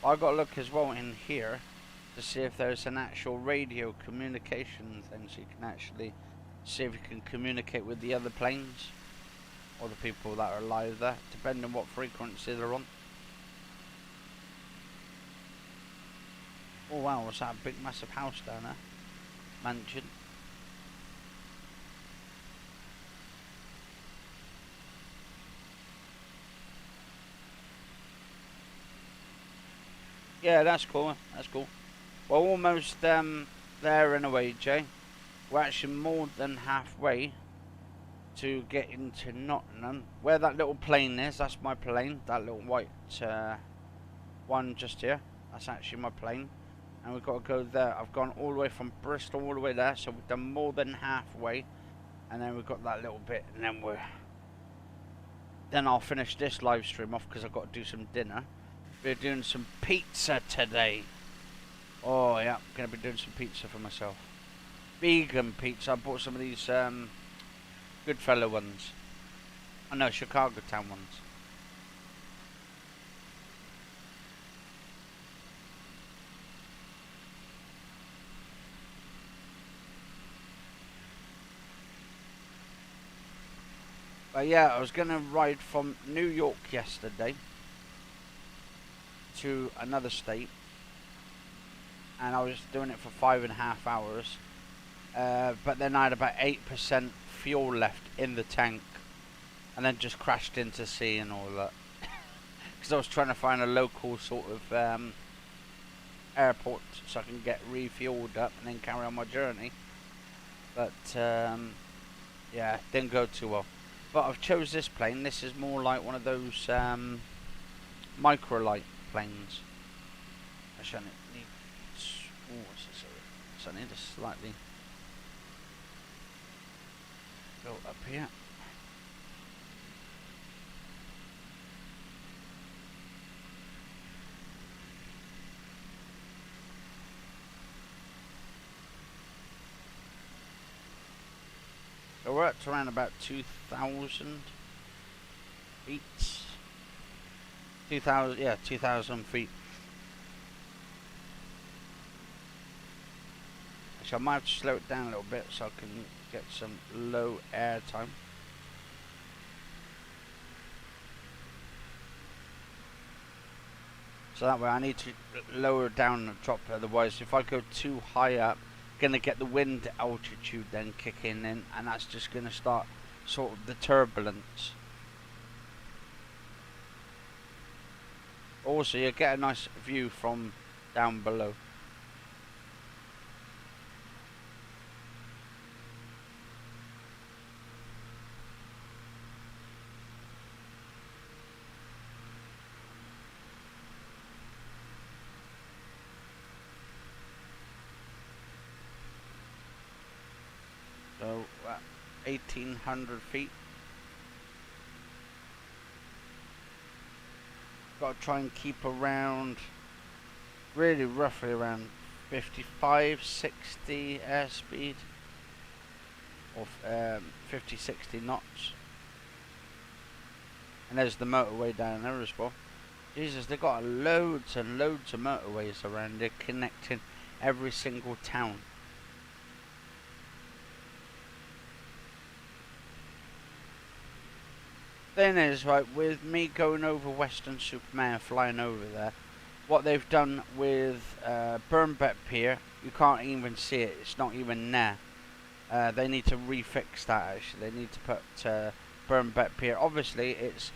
I got to look as well in here to see if there's an actual radio communication thing, so you can actually see if you can communicate with the other planes or the people that are live there, depending on what frequency they're on. Oh wow, what's that big massive house down there? Mansion. Yeah, that's cool. That's cool. We're almost there in a way, Jay. We're actually more than halfway to get into Nottingham. Where that little plane is, that's my plane. That little white one just here. That's actually my plane. And we've got to go there. I've gone all the way from Bristol all the way there, so we've done more than halfway. And then we've got that little bit, and then I'll finish this live stream off because I've got to do some dinner. We're doing some pizza today. Oh yeah, I'm gonna be doing some pizza for myself. Vegan pizza. I bought some of these Goodfellow ones. Oh no, Chicago Town ones. But yeah, I was gonna ride from New York yesterday to another state, and I was doing it for 5.5 hours. But then I had about 8% fuel left in the tank, and then just crashed into sea and all that. Because I was trying to find a local sort of airport so I can get refueled up and then carry on my journey. But yeah, didn't go too well. But I've chose this plane. This is more like one of those microlight planes. Actually, I need. Oh, what's this? So I need to slightly go up here. So we're up to around about 2,000 feet. 2,000, yeah, 2,000 feet. Actually, I might have to slow it down a little bit so I can get some low air time. So that way I need to lower down and drop, otherwise if I go too high up, gonna get the wind altitude then kicking in, and that's just gonna start sort of the turbulence. Also, you get a nice view from down below. So 1,800 feet. Got to try and keep around, really roughly around 55, 60 airspeed, or 50, 60 knots. And there's the motorway down there as well. Jesus, they've got loads and loads of motorways around there connecting every single town. Thing is, right, with me going over Weston-super-Mare, flying over there, what they've done with Burnbeck Pier, you can't even see it, it's not even there. They need to refix that actually, they need to put Burnbeck Pier, obviously it's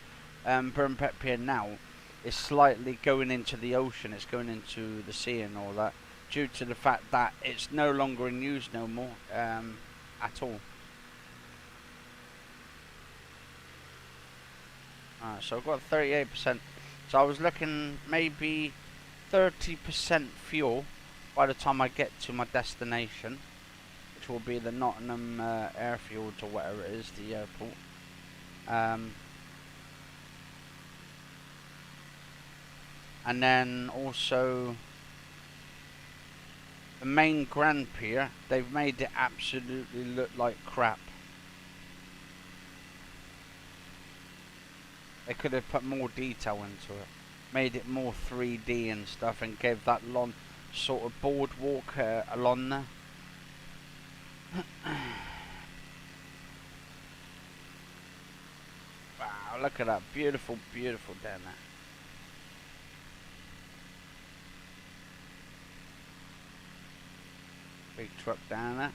Burnbeck Pier now is slightly going into the ocean, it's going into the sea and all that, due to the fact that it's no longer in use no more at all. So I've got 38%. So I was looking maybe 30% fuel by the time I get to my destination, which will be the Nottingham airfield or whatever it is, the airport. And then also the main Grand Pier, they've made it absolutely look like crap. They could have put more detail into it, made it more 3D and stuff, and gave that long sort of boardwalk along there. Wow, look at that, beautiful, beautiful down there. Big truck down there.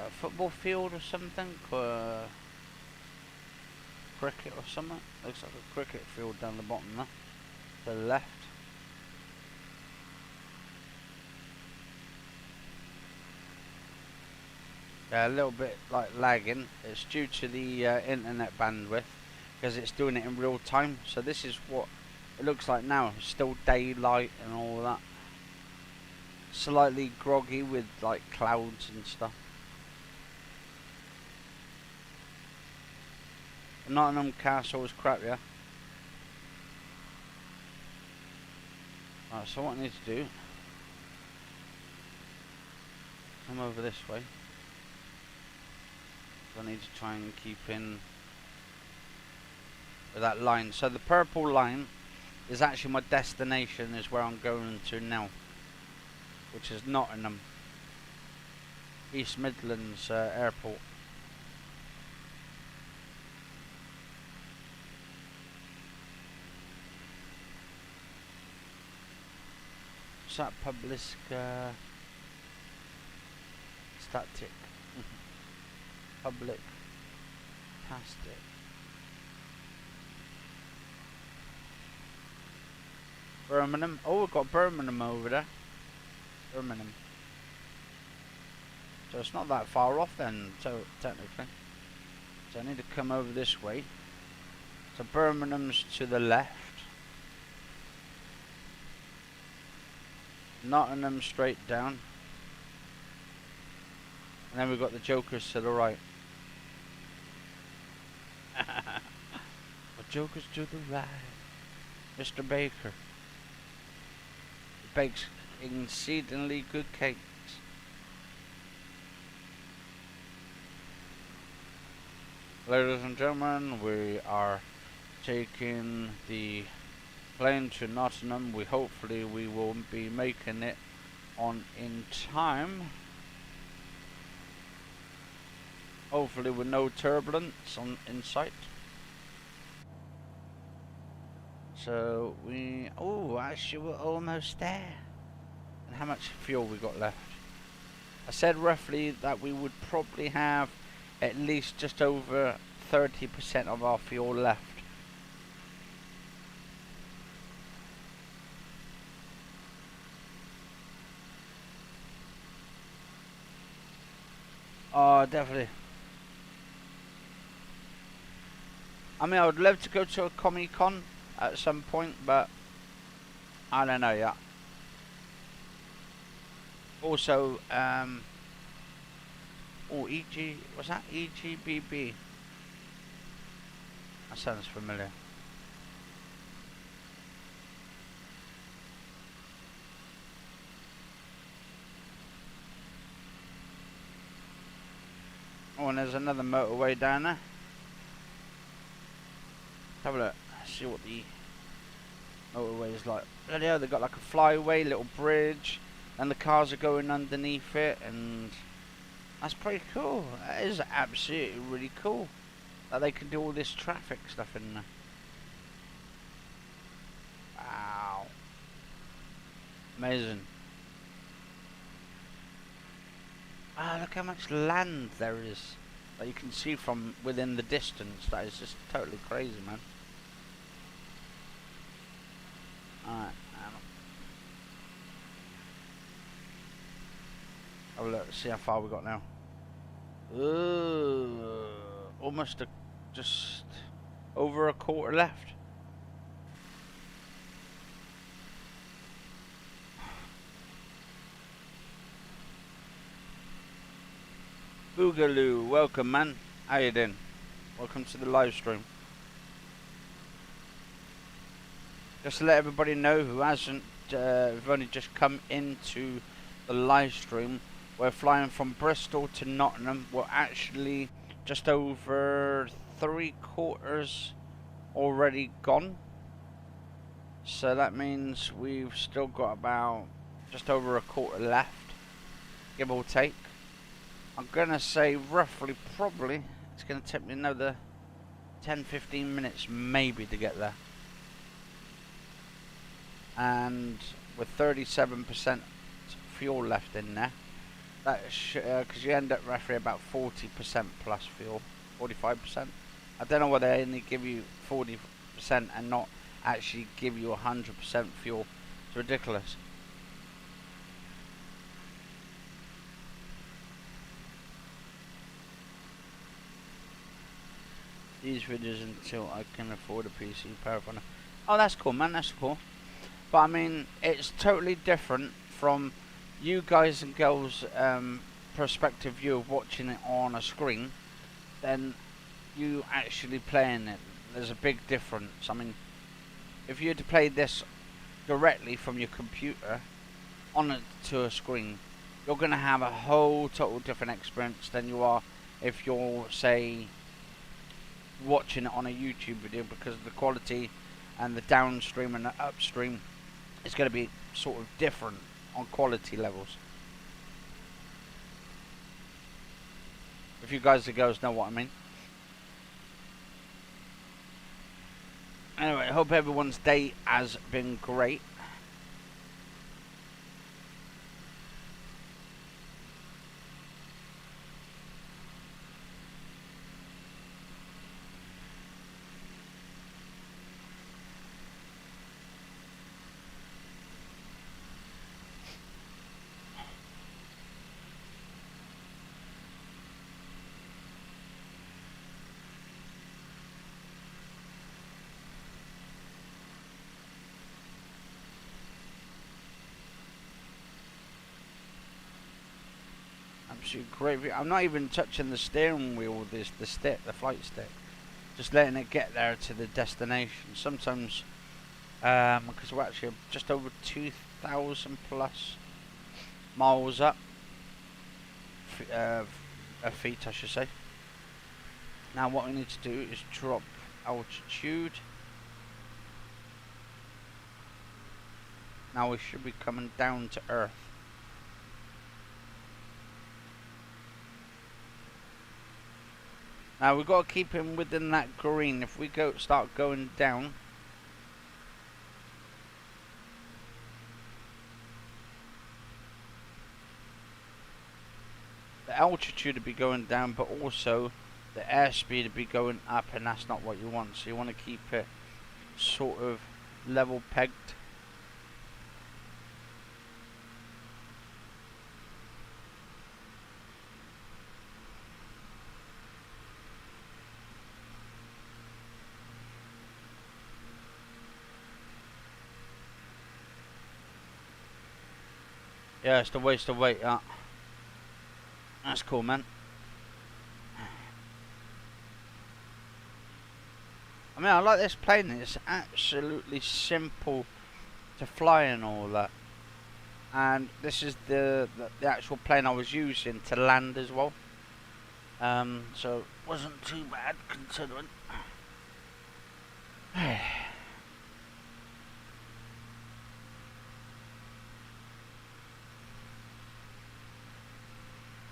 a football field or something? Cricket or something? Looks like a cricket field down the bottom there. To the left. Yeah, a little bit like lagging. It's due to the internet bandwidth because it's doing it in real time. So this is what it looks like now. It's still daylight and all that. Slightly groggy with like clouds and stuff. Nottingham Castle is crap, yeah. Alright, so what I need to do, come over this way. I need to try and keep in with that line. So the purple line is actually my destination, is where I'm going to now, which is Nottingham, East Midlands Airport. What's that? Public static. Public tastic. Birmingham. Oh, we've got Birmingham over there. Birmingham. So it's not that far off then, so technically. So I need to come over this way. So Birmingham's to the left. Nottingham straight down. And then we've got the Jokers to the right. The Jokers to the right. Mr. Baker. He bakes exceedingly good cakes. Ladies and gentlemen, we are taking the plane to Nottingham. Hopefully we will be making it on in time. Hopefully with no turbulence in sight. So actually we're almost there. And how much fuel we got left? I said roughly that we would probably have at least just over 30% of our fuel left. Oh, definitely. I mean, I would love to go to a Comic-Con at some point, but I don't know yet. Also, was that EGBB? That sounds familiar. Oh, and there's another motorway down there. Have a look, see what the motorway is like. Bloody hell, they've got like a flyway, little bridge, and the cars are going underneath it, and that's pretty cool. That is absolutely really cool that they can do all this traffic stuff in there. Wow. Amazing. Ah, look how much land there is that you can see from within the distance. That is just totally crazy, man. Alright, have a look, see how far we got now. Almost just over a quarter left. Boogaloo, welcome man. How you doing? Welcome to the live stream. Just to let everybody know who hasn't, who've only just come into the live stream, we're flying from Bristol to Nottingham. We're actually just over 3/4 already gone. So that means we've still got about just over a quarter left, give or take. I'm gonna say roughly, probably, it's gonna take me another 10-15 minutes maybe to get there. And with 37% fuel left in there, because you end up roughly about 40% plus fuel, 45%. I don't know why they only give you 40% and not actually give you 100% fuel. It's ridiculous. These videos until I can afford a PC power phone. Oh, that's cool, man. That's cool. But I mean, it's totally different from you guys and girls' perspective view of watching it on a screen than you actually playing it. There's a big difference. I mean, if you had to play this directly from your computer onto a screen, you're going to have a whole total different experience than you are if you're, say, watching it on a YouTube video, because the quality and the downstream and the upstream is going to be sort of different on quality levels. If you guys and girls know what I mean. Anyway, I hope everyone's day has been great. Absolutely great. I'm not even touching the steering wheel, the flight stick. Just letting it get there to the destination. Sometimes, because we're actually just over 2,000 plus miles up, feet I should say. Now what we need to do is drop altitude. Now we should be coming down to earth. Now we've got to keep him within that green. If we start going down, the altitude would be going down, but also the airspeed would be going up, and that's not what you want. So you want to keep it sort of level pegged. Yeah, it's the waste of weight, that. That's cool, man. I mean, I like this plane. It's absolutely simple to fly and all that. And this is the actual plane I was using to land as well. So it wasn't too bad considering.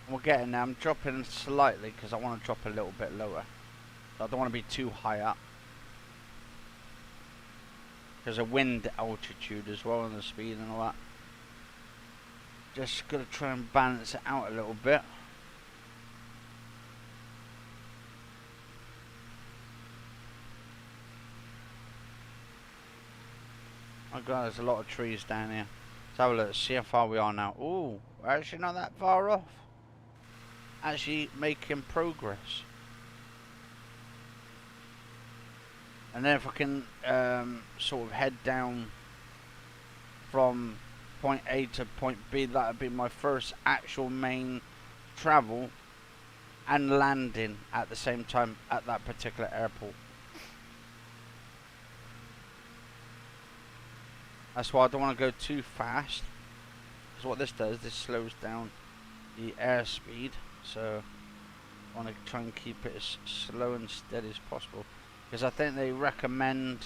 We're getting there. I'm dropping slightly because I want to drop a little bit lower. So I don't want to be too high up. There's a wind altitude as well, and the speed and all that. Just got to try and balance it out a little bit. Oh god, there's a lot of trees down here. Let's have a look, see how far we are now. Ooh, we're actually not that far off. Actually making progress. And then if I can sort of head down from point A to point B, that would be my first actual main travel and landing at the same time at that particular airport. That's why I don't want to go too fast, because what this does, this slows down the airspeed. So I want to try and keep it as slow and steady as possible, because I think they recommend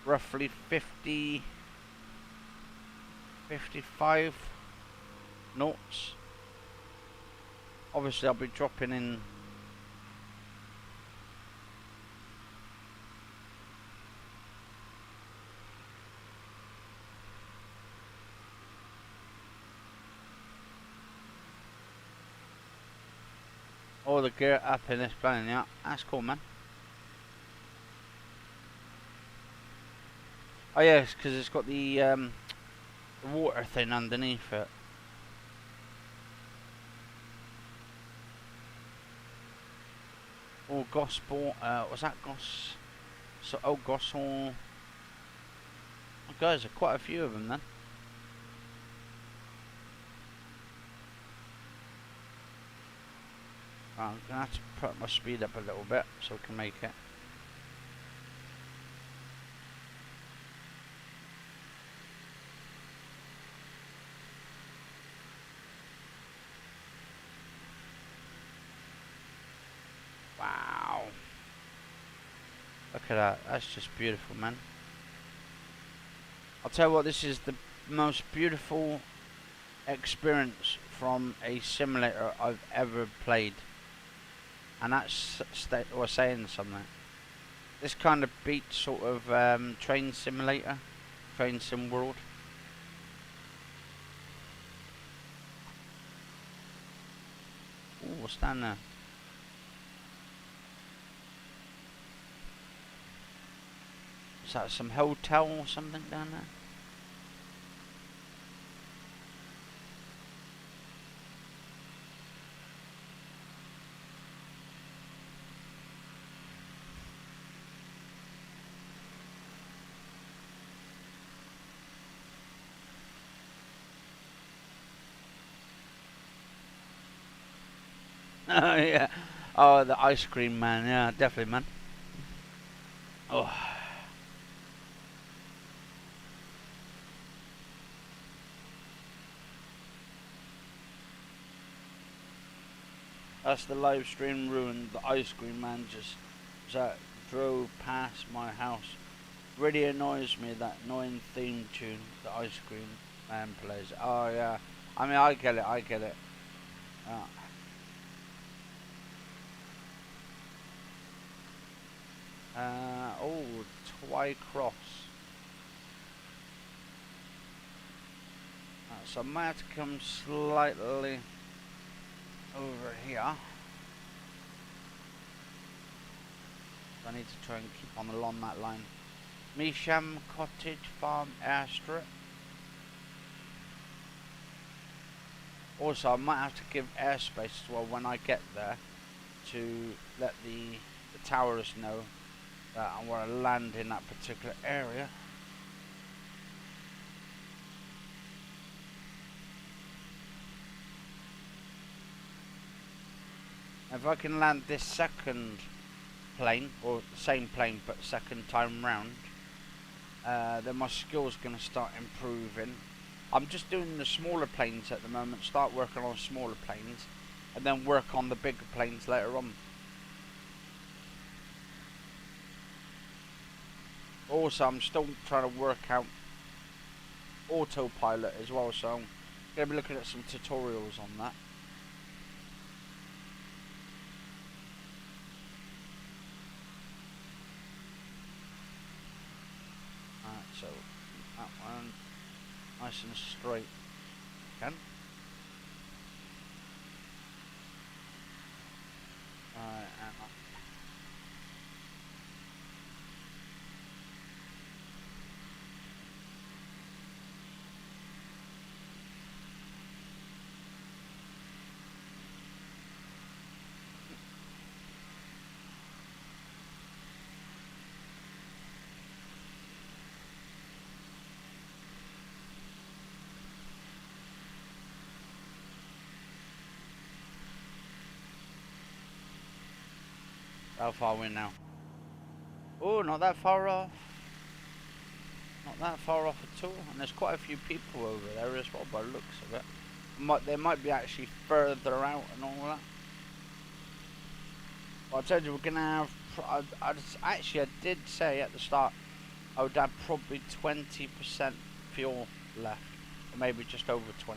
roughly 55 knots. Obviously I'll be dropping in all the gear up in this plane. Yeah, that's cool, man. Oh yes, because it's got the water thing underneath it. Oh, gospel. Was that Gos? So, oh, Gospel. Oh, guys, there are quite a few of them then. I'm gonna have to put my speed up a little bit so we can make it. Wow. Look at that. That's just beautiful, man. I'll tell you what, this is the most beautiful experience from a simulator I've ever played. And that's saying something. This kind of beats sort of train simulator, train sim world. Ooh, what's down there? Is that some hotel or something down there? Oh yeah. Oh, the ice cream man. Yeah, definitely, man. Oh. That's the live stream ruined. The ice cream man just drove past my house. Really annoys me, that annoying theme tune the ice cream man plays. Oh yeah. I mean, I get it. I get it. Oh, Twycross. So I might have to come slightly over here. I need to try and keep on along that line. Measham Cottage Farm Airstrip. Also, I might have to give airspace as well when I get there to let the towers know that I want to land in that particular area. If I can land this second plane, or the same plane but second time round, then my skills going to start improving. I'm just doing the smaller planes at the moment, start working on smaller planes, and then work on the bigger planes later on. Also, I'm still trying to work out autopilot as well, so I'm going to be looking at some tutorials on that. Alright, so that one nice and straight again. Alright, and how far are we now? Oh, not that far off. Not that far off at all. And there's quite a few people over there as well by the looks of it. They might be actually further out and all that. But I told you we're going to have... Actually, I did say at the start I would have probably 20% fuel left. Or maybe just over 20%.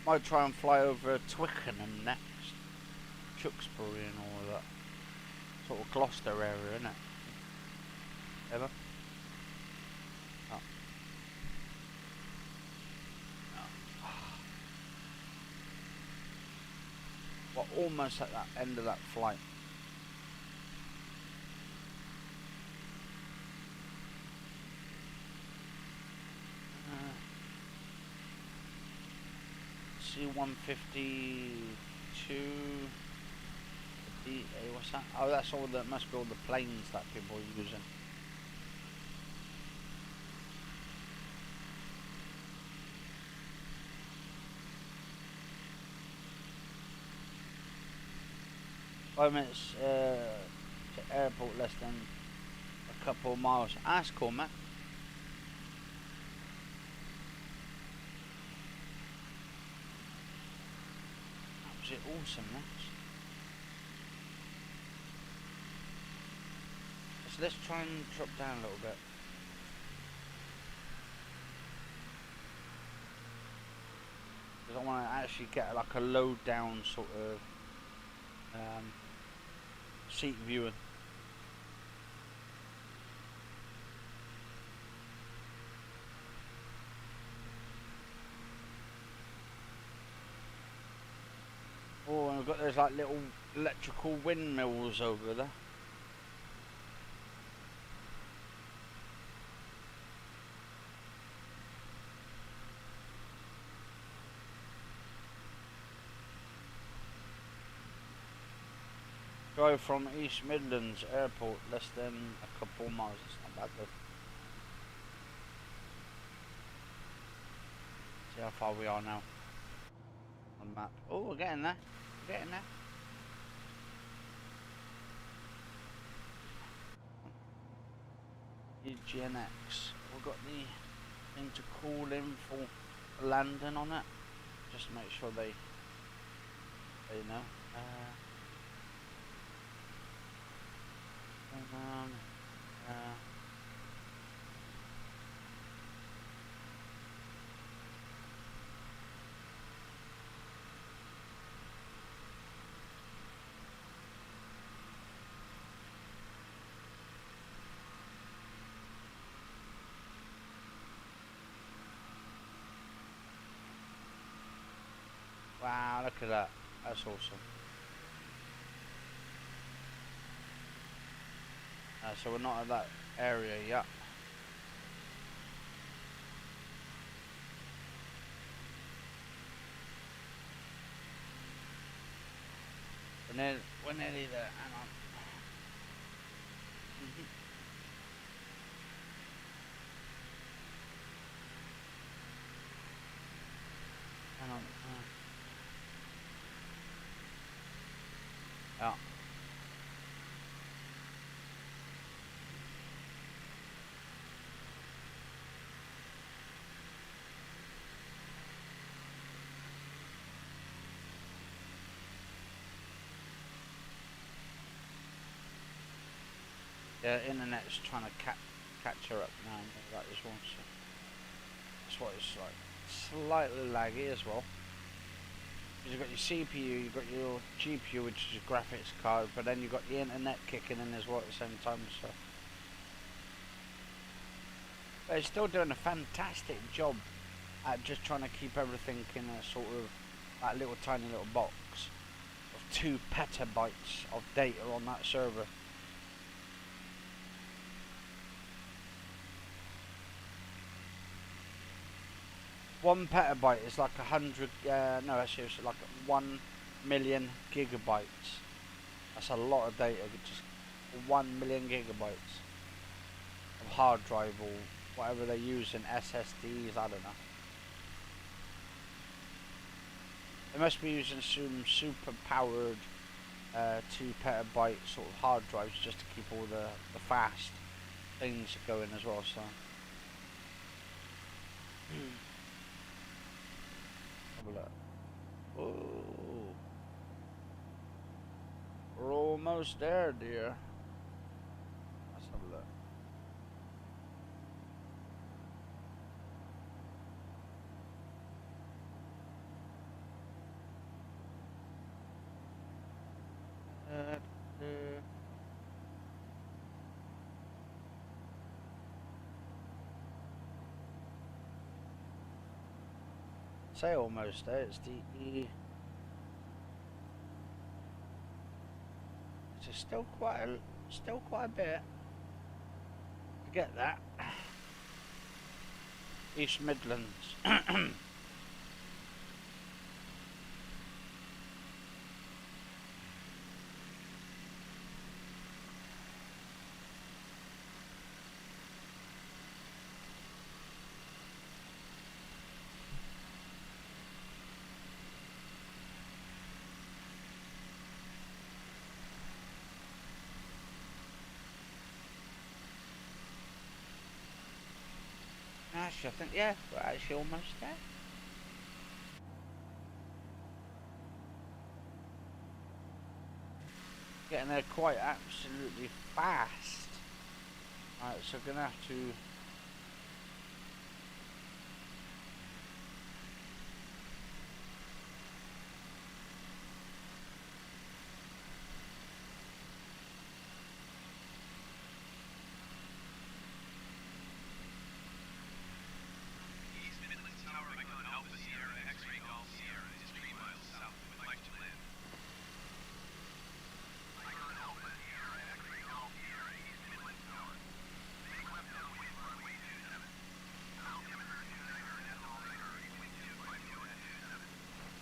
Might try and fly over Twickenham next. Tewkesbury and all of that. Sort of Gloucester area, innit? Ever? Oh. Well, almost at that end of that flight. C-152. What's that? Oh, that's all. That must be all the planes that people are using. Five minutes to airport, less than a couple of miles. That's cool, man. Absolutely awesome, man. So let's try and drop down a little bit. Because I want to actually get like a low down sort of seat viewing. Oh, and we've got those like little electrical windmills over there. Drive from East Midlands Airport, less than a couple miles. It's not bad though. See how far we are now on the map. Oh, we're getting there. We're getting there. EGNX. We've got the thing to call in for landing on it. Just to make sure they know. Wow, look at that. That's awesome. So we're not at that area yet. We're nearly there. Hang on. Hang on. Yeah. Yeah, internet's trying to catch her up now. That is one. So that's why it's like slightly laggy as well. You've got your CPU, you've got your GPU, which is your graphics card, but then you've got the internet kicking in as well at the same time. So, but it's still doing a fantastic job at just trying to keep everything in a sort of that little tiny little box of 2 petabytes of data on that server. One petabyte is like 100. No, actually, it's like 1,000,000 gigabytes. That's a lot of data. Just 1,000,000 gigabytes of hard drive or whatever they use in SSDs. I don't know. They must be using some super powered 2 petabyte sort of hard drives just to keep all the fast things going as well. So. Oh, we're almost there, dear. Let's have a look. say almost there. It's the E. It's still quite a bit to get that. East Midlands. Actually, I think, yeah, we're actually almost there. Getting there quite absolutely fast. Alright, so we're gonna have to...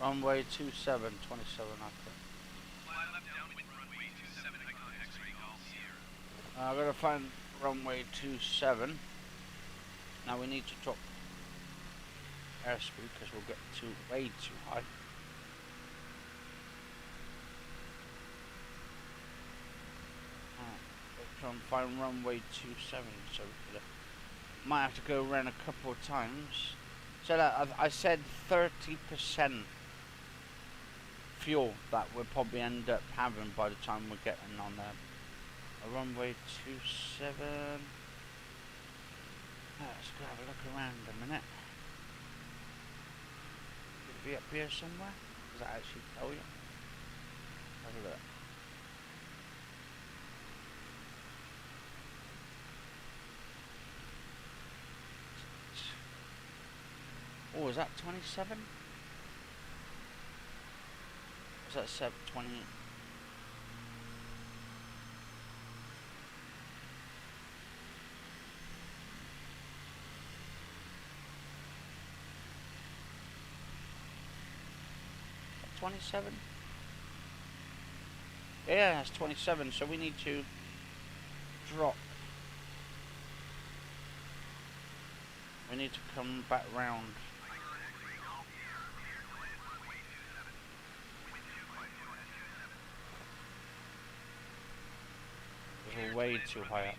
Runway 27, 27, I think. I'm gonna find runway 27. Now we need to drop airspeed because we'll get way too high. Try and find runway 27, so we might have to go around a couple of times. So that I said 30% fuel that we'll probably end up having by the time we're getting on there. A runway 27. Let's go have a look around a minute. Could it be up here somewhere? Does that actually tell you? Have a look. Oh, is that 27? Was that 720? Is that 27? Yeah, that's 27. So we need to drop. We need to come back round. We're way too high up.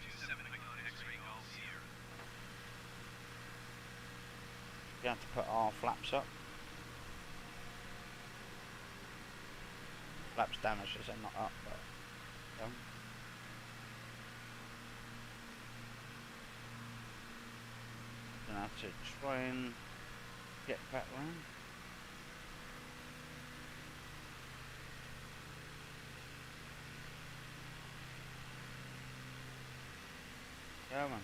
We have to put our flaps up. Flaps down, I should say, not up, but down. Gonna have to try and get back round. Yeah, man.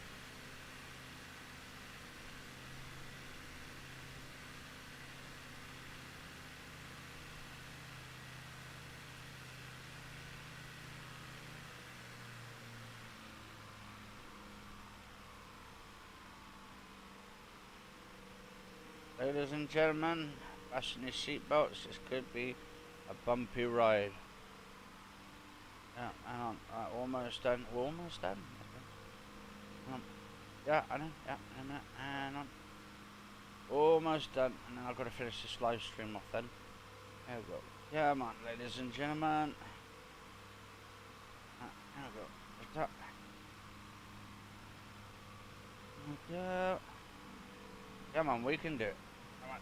Ladies and gentlemen, fasten your seatbelts. This could be a bumpy ride. Yeah, hang on. Right, almost done. We're almost done. Hang on. Yeah, I know. Yeah, hang on. Hang on. Almost done. And then I've got to finish this live stream off then. There we go. Yeah, come on, ladies and gentlemen. There we go. Stop. There we go. Come on, we can do it. Come on.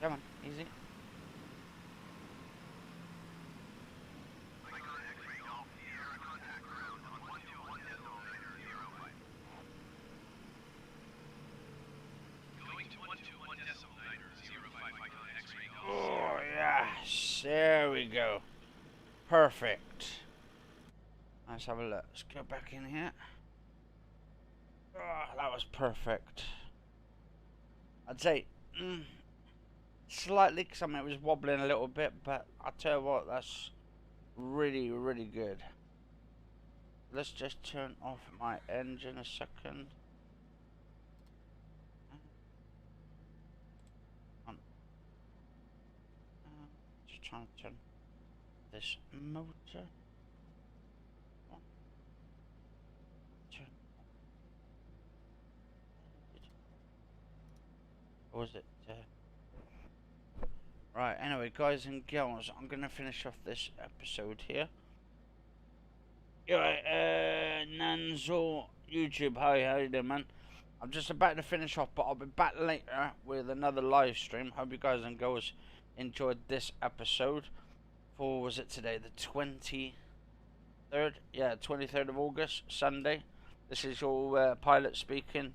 Come on, easy. Oh, yes. There we go. Perfect. Let's have a look. Let's go back in here. Oh, that was perfect. I'd say slightly, because I mean it was wobbling a little bit, but I'll tell you what, that's really, really good. Let's just turn off my engine a second. Just trying to turn this motor on. Turn. Or was it? Right, anyway, guys and girls, I'm going to finish off this episode here. Yeah, Nanzo YouTube, hi, how you doing, man? I'm just about to finish off, but I'll be back later with another live stream. Hope you guys and girls enjoyed this episode. For, was it today, the 23rd? Yeah, 23rd of August, Sunday. This is your pilot speaking,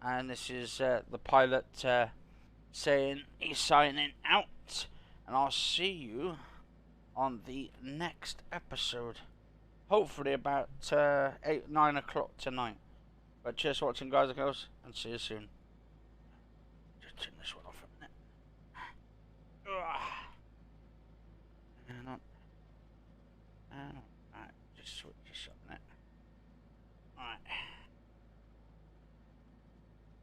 and this is the pilot saying he's signing out, and I'll see you on the next episode, hopefully about 8-9 o'clock tonight. But cheers for watching, guys and girls, and see you soon. Just turn this one.